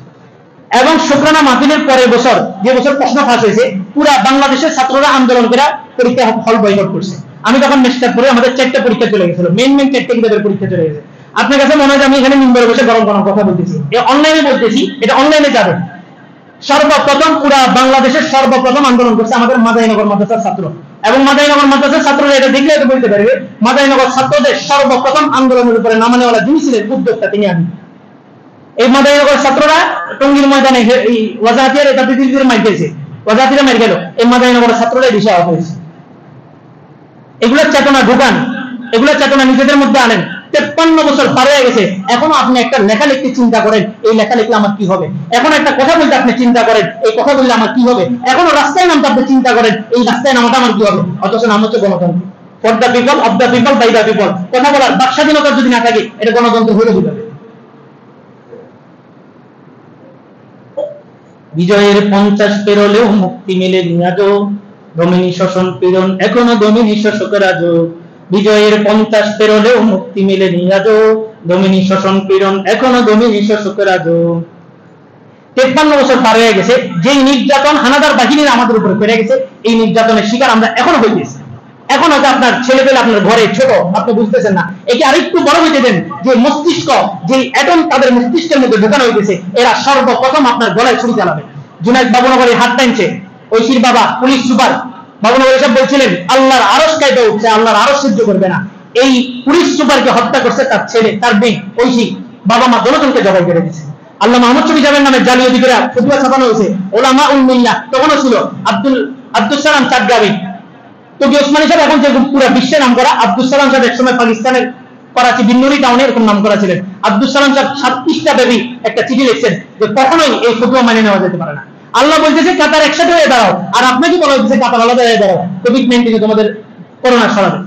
এবং শুকরানা মাহফিলের পরের বছর, যে বছর প্রশ্ন ফাঁস হয়েছে, পুরা বাংলাদেশের ছাত্ররা আন্দোলন করে পরীক্ষা হল বয়কট করছে। আমি তখন মেস্টারপুরে আমাদের 4টা পরীক্ষা চলে গেছিল, মেইন 4টা কিতাবের পরীক্ষা চলে গেছে। আপনার কাছে মনে হয় আমি এখানে মিম্বরে বসে গরম গরম কথা বলতেছি, অনলাইনে বলতেছি, এটা অনলাইনে যাবে। সর্বপ্রথম পুরা বাংলাদেশের সর্বপ্রথম আন্দোলন করছে আমাদের মাদারীনগর মাদ্রাসার ছাত্র, এবং মাদারীনগর মাদ্রাসার ছাত্ররা এটা দেখলে এটা বলতে পারবে মাদারীনগর ছাত্রদের সর্বপ্রথম আন্দোলনের উপরে নামানেওয়ালা যিনি ছিলেন, উদ্যোক্তা তিনি আমি। এই মাদারীনগর ছাত্ররা টঙ্গীর ময়দানে এই ওয়াজাহাতিয়ার এটা পৃথিবীর মার খেয়েছে, ওয়াজাহাতিরা মার গেল, এই মাদারীনগর ছাত্ররাই বেশি আহত হয়েছে। এগুলোর চেতনা ঢুকান, এগুলোর চেতনা নিজেদের মধ্যে আনেন। 53 বছর পার হয়ে গেছে, এখনো আপনি একটা লেখা লিখতে চিন্তা করেন, এই লেখা লিখলে আমার কি হবে। এখন একটা কথা বলতে আপনি চিন্তা করেন, এই কথা বললে আমার কি হবে। এখনো রাস্তায় নামতে আপনি চিন্তা করেন, এই রাস্তায় নামাটা আমার কি হবে। অথচ নাম হচ্ছে গণতন্ত্র, for the people, of the people, by the people. কথা বলার বাক স্বাধীনতা যদি না থাকে, এটা গণতন্ত্র হয়ে যাবে। বিজয়ের 50 পেরোলেও মুক্তি মেলেনি আজও, দমিনী শোষণ পীড়ন এখনো দমিনী শোষক রাজো। বিজয়ের 50 পেরোলেও মুক্তি মেলেনি আজও, দমিনী শোষণ পীড়ন এখনো দমিনী শোষক রাজো। 53 বছর পার হয়ে গেছে, যেই নির্যাতন হানাদার বাহিনীর আমাদের উপরে পেরে গেছে, এই নির্যাতনের শিকার আমরা এখনো হইতেছি। এখন হয়তো আপনার ছেলেপেলে আপনার ঘরে ছোট, আপনি বুঝতেছেন না। একে আরেকটু বড় হইতে দেন, যে মস্তিষ্ক, যে অ্যাটম তাদের মস্তিষ্কের মধ্যে ঢোকানো হইতেছে, এরা সর্বপ্রথম আপনার গলায় ছুরি চালাবে। জুনাইদ বাবুনগরের হাত টানছে, ঐশীর বাবা পুলিশ সুপার বাবুনগর এসব বলছিলেন আল্লাহর আরশ কাইতে উঠছে, আল্লাহর আরশ সহ্য করবে না। এই পুলিশ সুপারকে হত্যা করছে তার ছেলে, তার মেয়ে ঐশী, বাবা মা দোনোজনকে জবাই করে দিয়েছে। আল্লামা আহমদ শফী সাহেবের নামে জালিয়াতি করে ফতোয়া ছাপানো হয়েছে। ওলামা উল মিল্লাহ তখনও ছিল আব্দুল সালাম চাটগাবি, তবি ওসমানী সাহেব এখন যে পুরো বিশ্বের নাম করা। আব্দুল সালাম সাহেব একসময় পাকিস্তানের করাচি বিন্নুরি টাউনে এরকম নাম করা ছিলেন। আব্দুল সালাম সাহেব 7 পৃষ্ঠা ব্যাপী একটা চিঠি লিখছেন যে কখনোই এই ফতোয়া মেনে নেওয়া যেতে পারে না। আল্লাহ বলতেছে কাতার একসাথে হয়ে দাঁড়াও, আর আপনাকে বলা হচ্ছে কাতার আলাদা হয়ে দাঁড়াও। কোভিড-19 তোমাদের করোনা সরাবে।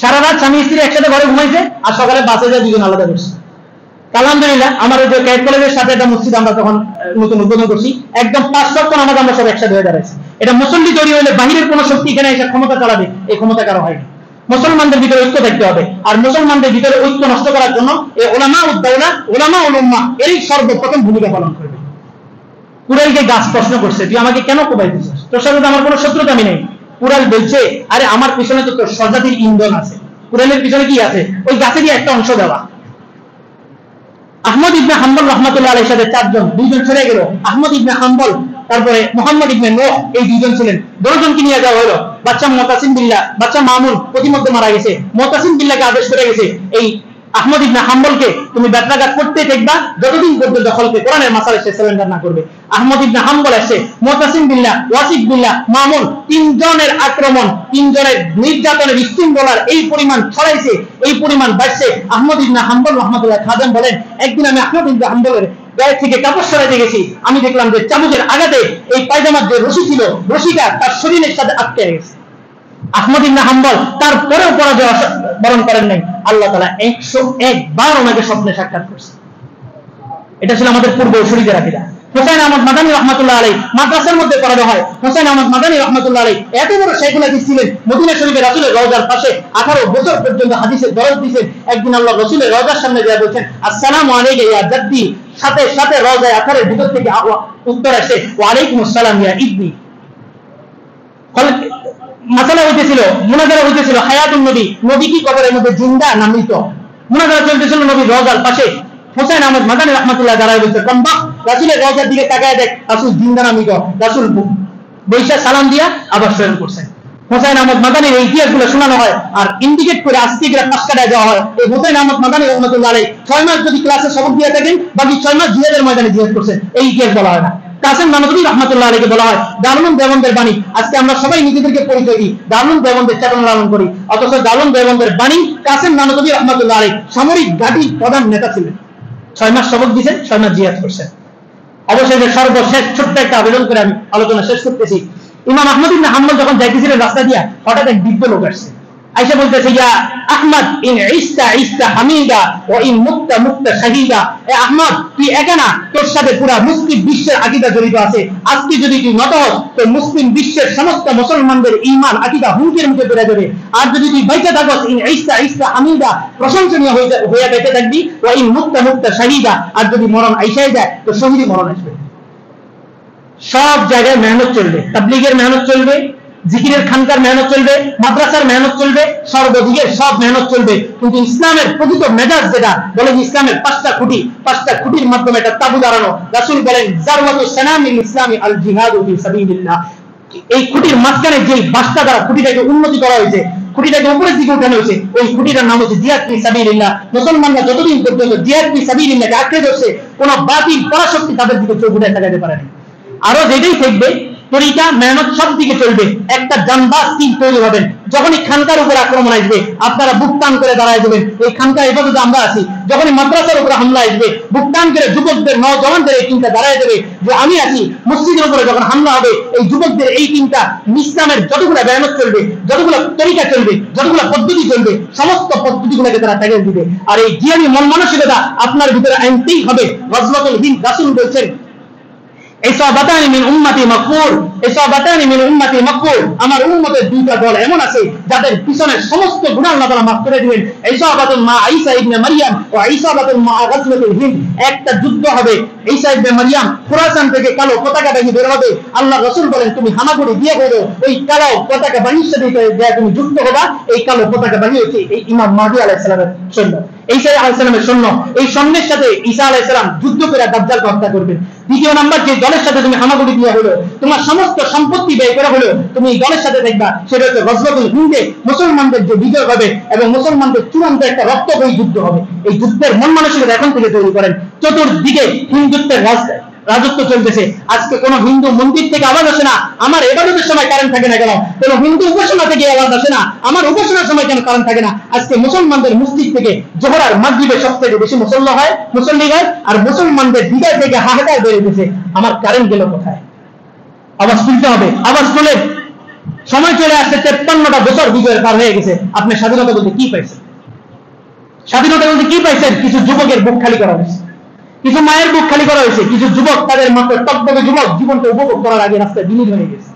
সারা রাত স্বামী স্ত্রী একসাথে ঘরে ঘুমাইছে, আর সকালে বাসে যায় দুজন আলাদা করছে। আলহামদুলিল্লাহ আমার ওই যে ক্যাট কলেজের সাথে একটা মসজিদ আমরা তখন নতুন উদ্বোধন করছি, একদম 5 ওয়াক্ত নামাজ আমরা সব একসাথে হয়ে দাঁড়াইছি। এটা মুসল্লি তৈরি হলে বাহিরের কোন শক্তি এখানে এসে ক্ষমতা চালাবে, এই ক্ষমতা কারো হয়নি। মুসলমানদের ভিতরে ঐক্য থাকতে হবে, আর মুসলমানদের ভিতরে ঐক্য নষ্ট করার জন্য এই উলামা উদ-দাওলা, উলামা উল উম্মাহ এরই সর্বপ্রথম ভূমিকা পালন করবে। কুরাইলকে গাছ প্রশ্ন করছে, তুই আমাকে কেন কোবাইতেছিস? তোর সাথে তো আমার কোনো শত্রুতা আমি নেই। কুরাইল বলছে, আরে আমার পিছনে তো তোর স্বজাতির ইন্ধন আছে। কুরাইলের পিছনে কি আছে? ওই গাছেরই একটা অংশ দেওয়া। আহমদ ইবনে হাম্বল রাহমাতুল্লাহ আলাইহির সাথে 4 জন, 2 জন ছেড়ে গেল। আহমদ ইবনে হাম্বল, তারপরে মুহাম্মদ ইবনে নূহ, এই 2 জন ছিলেন। 2 জনকে নিয়ে যাওয়া হলো। বাচ্চা মুতাসিম বিল্লাহ, বাচ্চা মামুন প্রতিমধ্যে মারা গেছে। মুতাসিম বিল্লাহকে আদেশ করে গেছে, এই আহমদ ইবনে হাম্বলকে তুমি বেত্রাঘাত করতে দেখবা যতদিন পর্যন্ত খলকে কোরআনের মাসালে সে সারেন্ডার না করবে। আহমদ ইবনে হাম্বল আসে, মুতাসিম বিল্লাহ, ওয়াসিফ বিল্লাহ, মামুন, 3 জনের আক্রমণ, 3 জনের নির্যাতনের স্টিম ডলার এই পরিমাণ ছড়াইছে, এই পরিমাণ বাড়ছে। আহমদ ইবনে হাম্বল রাহমাতুল্লাহ খাদেম বলেন, একদিন আমি আহমদ ইবনে হাম্বলের গায়ে থেকে কাপড় সরাইতে গেছি, আমি দেখলাম যে চাবুকের আঘাতে এই পায়জামার যে রশি ছিল, রশিটা তার শরীরের সাথে আটকে গেছে। আহমদ ইবনে হাম্বল তারপরেও পরাজয় বরণ করেন নাই। আল্লাহ তাআলা 101 বার ওনাকে স্বপ্নে সাক্ষাৎ করছে। এটা ছিল আমাদের পূর্ব শরীরের আকীদা। হোসেন আহমদ মাদানী রাহমাতুল্লাহ আলাইহি মাদ্রাসার মধ্যে পড়ানো হয়। হোসেন আহমদ মাদানী রাহমাতুল্লাহ আলাইহি এত বড় শাইখুল হাদিস ছিলেন, মদিনা শরীফের রাসূলের রওজার পাশে 18 বছর পর্যন্ত হাদিসের দরস দিয়েছেন। একদিন আল্লাহ রাসূলের রওজার সামনে গিয়ে বলেন, আসসালামু আলাইকা ইয়া জাদ্দি। সাথে সাথে রওজায় আথারের ভিতর থেকে উত্তর আসে, ওয়া আলাইকুমুস সালাম ইয়া ইবনি। মাসালা হইতেছিল, মুনাজারা হইতেছিল হায়াতুন নবী, নবী কি কবরের মধ্যে জিন্দা না মৃত। মুনাজারা চলতেছিল নবীর রওজার পাশে। হোসেন আহমদ মাদানী রাহমাতুল্লাহ দাঁড়ায় বলছে, কম্বা রাসূলের রওজার দিকে তাকায় দেখ রাসূল জিন্দা না মৃত। রাসূল বৈশা সালাম দিয়া আবার শয়ন করছেন। হোসেন আহমদ মাদানীর এই ইতিহাসগুলো শোনানো হয়, আর ইন্ডিকেট করে আস্তিকরা পাশ কাটায় দেওয়া হয়। এই হোসেন আহমদ মাদানী রাহমাতুল্লাহ আলাইহি 6 মাস যদি ক্লাসে সবক দিয়ে থাকেন, বাকি 6 মাস জিহাদের ময়দানে জিহাদ করছেন, এই ইতিহাস বলা হয় না। কাসেম নানভী রাহমাতুল্লাহ আলাইহিকে বলা হয় দারুল দেওবন্দের বাণী। আজকে আমরা সবাই নিজেদেরকে পরিচয় দিই, দারুল দেওবন্দের চেতনা লালন করি, অথচ দারুল দেওবন্দের বাণী কাসেম নানভী রাহমাতুল্লাহ আলাইহি সামরিক ঘাঁটির প্রধান নেতা ছিলেন। 6 মাস সবক দিয়েছেন, 6 মাস জিহাদ করছেন। অবশেষে সর্বশেষ ছোট্ট একটা আবেদন করে আমি আলোচনা শেষ করতেছি। ইমাম আহমদ ইবনে হাম্বল যখন যাইতেছিলেন রাস্তা দিয়া, হঠাৎ এক বৃদ্ধ লোক আসছে। আয়েশা বলতেছে ইয়া আহমদ ইন ইস্তা ইস্তা হামিদা ওয়া ইন মুক্তা মুক্তা শাহিদা, এ আহমদ তুই একা না, তোর সাথে পুরা মুসলিম বিশ্বের আকীদা জড়িত আছে। আজকে যদি তুই নত হস তো মুসলিম বিশ্বের সমস্ত মুসলমানদের ঈমান আকীদা হুমকির মুখে পড়ে যাবে। আর যদি তুই বাইচা থাকস ইন ইস্তা ইস্তা হামিদা প্রশংসনীয় হয়ে বেঁচে থাকবি, ওয়া ইন মুক্তা মুক্তা শাহিদা, আর যদি মরণ আইসাই যায় তো শহীদ মরণ আসবে। সব জায়গায় মেহনত চলবে, তাবলীগের মেহনত চলবে, জিকিরের খানকার মেহনত চলবে, মাদ্রাসার মেহনত চলবে, সর্বদিকে সব মেহনত চলবে। কিন্তু ইসলামের প্রকৃত মেজাজ যেটা বলে ইসলামের পাঁচটা খুঁটির মাধ্যমে এটা তাবু দাঁড়ানো। রাসূল বলেন জারওয়াতুস সানামিল ইসলামি আল জিহাদু ফি সাবিলিল্লাহ। এই খুঁটির মাঝখানে যে বাসটা দ্বারা খুঁটিটাকে উন্নতি করা হয়েছে, খুঁটিটাকে উপরের দিকে উঠানো হয়েছে, ওই খুঁটিটার নাম হচ্ছে জিহাদ ফি সাবিলিল্লাহ। মুসলমানরা যতদিন পর্যন্ত জিহাদ ফি সাবিলিল্লাহকে আঁকড়ে ধরছে, কোন বাতিল পরাশক্তি তাদের দিকে চোখ উঠে তাকাতে পারে না। আরো যেটাই থাকবে তরিকা মেহনত সব দিকে চলবে। একটা জানবাজ টিম তৈরি হবেন, যখনই খানকার উপর আক্রমণ আসবে আপনারা বুক টান করে দাঁড়ায় দেবেন, এই খানকার হেফাজতে আমরা আছি। যখনই মাদ্রাসার উপরে হামলা আসবে বুক টান করে যুবকদের নওজওয়ানদের এই টিমটা দাঁড়ায় দেবে যে আমি আছি। মসজিদের উপরে যখন হামলা হবে এই যুবকদের এই টিমটা ইসলামের যতগুলো মেহনত চলবে, যতগুলো তরিকা চলবে, যতগুলো পদ্ধতি চলবে, সমস্ত পদ্ধতিগুলোকে তারা ত্যাগ দিবে। আর এই জিয়ানি মন মানসিকতা আপনার ভিতরে আনতেই হবে। গজওয়াতুল হিন্দ রাসূল বলছেন ইসাবাতানি মিন উম্মতি মাকফুর, ইসাবাতানি মিন উম্মতি মাকফুর, আমার উম্মতের দুইটা দল এমন আছে যাদের পিছনের সমস্ত গুনাহ আল্লাহ তাআলা মাফ করে দিবেন। ইসাবাতুন মা ঈসা ইবনে মারইয়াম ওয়া ইসাবাতুন মা গাজওয়াতুল হিন্দ। একটা যুদ্ধ হবে, ঈসা ইবনে মারইয়াম খুরাসান থেকে কালো পতাকা বাহিনী বের হবে। আল্লাহ রাসূল বলেন তুমি হামাগুড়ি দিয়ে করো, ওই কালো পতাকা বাহিনীর সাথে তুমি যুদ্ধ হবা। এই কালো পতাকা বাহিনী হচ্ছে এই ইমাম মাহদী আলাইহিস সালামের সৈন্য, ঈসা আলাইহিস সালামের সৈন্য। এই সৈন্যের সাথে ঈসা আলাইহিস সালাম যুদ্ধ করে দাজ্জালকে হত্যা করবেন। দ্বিতীয় নাম্বার, যে দলের সাথে তুমি হামাগুড়ি দিয়ে হলো, তোমার সমস্ত সম্পত্তি ব্যয় করা হলো, তুমি এই দলের সাথে দেখবা, সেটা হচ্ছে গজওয়াতুল হিন্দে মুসলমানদের যে বিজয় হবে এবং মুসলমানদের চূড়ান্ত একটা রক্তবয়ী যুদ্ধ হবে। এই যুদ্ধের মন মানসিকতা এখন থেকে তৈরি করেন। চতুর্দিকে হিন্দুত্বের রাজত্ব চলতেছে। আজকে কোন হিন্দু মন্দির থেকে আওয়াজ আসে না, আমার ইবাদতের সময় কারেন্ট থাকে না কেন? কোন হিন্দু উপাসনা থেকে আওয়াজ আসে না, আমার উপাসনার সময় কেন কারেন্ট থাকে না? আজকে মুসলমানদের মসজিদ থেকে জোহর আর মাগরিবে সবচেয়ে বেশি মুসল্লি হয়, আর মুসলমানদের বিদায় থেকে হাহাকার বেড়ে গেছে। আমার কারেন্ট গেল কোথায়? আওয়াজ তুলতে হবে, আওয়াজ তুলে সময় চলে আসছে 53টা বছর বিজয়ের পার হয়ে গেছে। আপনি স্বাধীনতা বলতে কি পাইছেন? স্বাধীনতা বলতে কি পাইছেন? কিছু যুবকের বুক খালি করা হয়েছে, কিছু মায়ের বুক খালি করা হয়েছে, কিছু যুবক তাদের মাত্র টকটকে যুবক জীবনকে উপভোগ করার আগে রাস্তায় বিলীন হয়ে গেছে।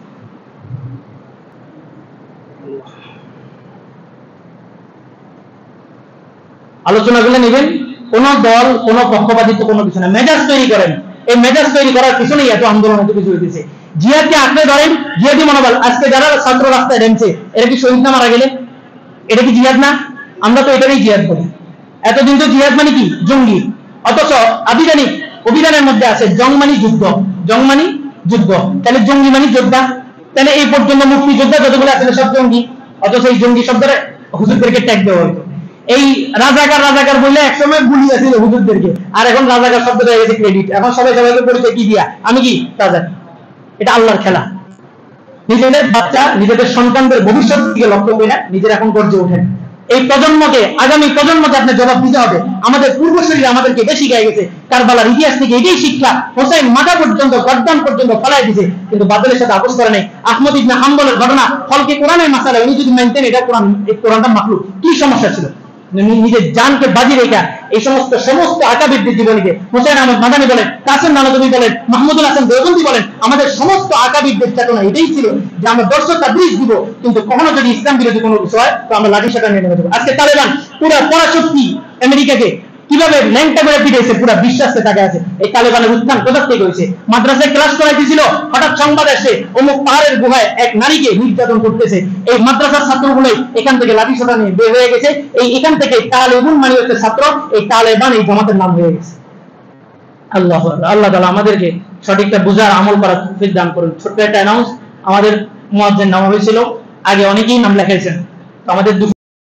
আলোচনাগুলো নেবেন, কোন দল কোন পক্ষপাতিত্ব কোনো কিছু না, মেজাজ তৈরি করেন। এই মেজাজ তৈরি করার পিছনেই এত আন্দোলন এত কিছু হয়েছে। জিহাদকে আঁকড়ে ধরেন, জিহাদি মনোবল। আজকে যারা ছাত্র রাস্তায় নেমছে এরা কি শহীদ না মারা গেলে? এটা কি জিহাদ না? আমরা তো এটাই জিহাদ করি। এতদিন তো জিহাদ মানে কি জঙ্গি, অথচ আবিধানিক অভিধানের মধ্যে আছে জং মানে যুদ্ধ, জং মানে যুদ্ধ, তাহলে জঙ্গি মানে যোদ্ধা। তাহলে এই পর্যন্ত মুক্তি যোদ্ধা যতগুলো আছে সব জঙ্গি, অথচ এই জঙ্গি শব্দটা হুজুরদেরকে ট্যাগ দেওয়া হতো। এই রাজাকার বললে একসময় গুলি আছে হুজুরদেরকে, আর এখন রাজাকার শব্দটা হয়ে গেছে ক্রেডিট। এখন সবাইকে পরিচয় কি দিয়া? আমি কি রাজা? এটা আল্লাহর খেলা। নিজেদের বাচ্চা, নিজেদের সন্তানদের ভবিষ্যৎ দিকে লক্ষ্য করে নিজের এখন গর্জে ওঠেন। এই প্রজন্মকে, আগামী প্রজন্মকে আপনার জবাব দিতে হবে। আমাদের পূর্বসূরীরা আমাদেরকে বেশি গায়ে গেছে, কারবালার ইতিহাস থেকে এটাই শিক্ষা। হোসেন মাথা পর্যন্ত গর্দান পর্যন্ত ফেলাই দিয়েছে, কিন্তু বাতিলের সাথে আপোষ করে নাই। আহমদ ইবনে হাম্বলের ঘটনা, ফলকে কোরআনের মাসালা, উনি যদি মানতেন এটা কোরআনটা মাখলুক, কি সমস্যা ছিল? নিজের জানকে বাজি রেখা এই সমস্ত আকাবিরদের জীবনীকে হোসেন আহমদ মাদানী বলেন, কাসেম নানবী বলেন, মাহমুদুল হাসান দেওবন্দি বলেন, আমাদের সমস্ত আকাবিরদের চেতনা এটাই ছিল যে আমরা দর্শকটা ব্রিজ দিব, কিন্তু কখনো যদি ইসলাম বিরোধী কোনো কিছু হয় তো আমরা লাঠি সাটা নিয়ে নেমে যাবো। আজকে তালেবান পুরো পরাশক্তি আমেরিকাকে কিভাবে ল্যাংটা করে পিটাইছে, পুরো বিশ্বাসে তাকে আছে। এই তালেবানের উত্থান কোথা থেকে হয়েছে? মাদ্রাসায় ক্লাস করাইতেছিল, হঠাৎ সংবাদ আসে অমুক পাহাড়ের গুহায় এক নারীকে নির্যাতন করতেছে। এই মাদ্রাসার ছাত্রগুলোই এখান থেকে লাঠি সোটা নিয়ে বের হয়ে গেছে। এখান থেকে তালেবান মানে হচ্ছে ছাত্র, এই তালেবান এই জামাতের নাম হয়ে গেছে। আল্লাহ তাআলা আমাদেরকে সঠিকটা বুঝার আমল করার তৌফিক দান করুন। ছোট্ট একটা অ্যানাউন্স, আমাদের মুয়াজ্জিন নাম হয়েছিল, আগে অনেকেই নাম লেখাইছেন, আমাদের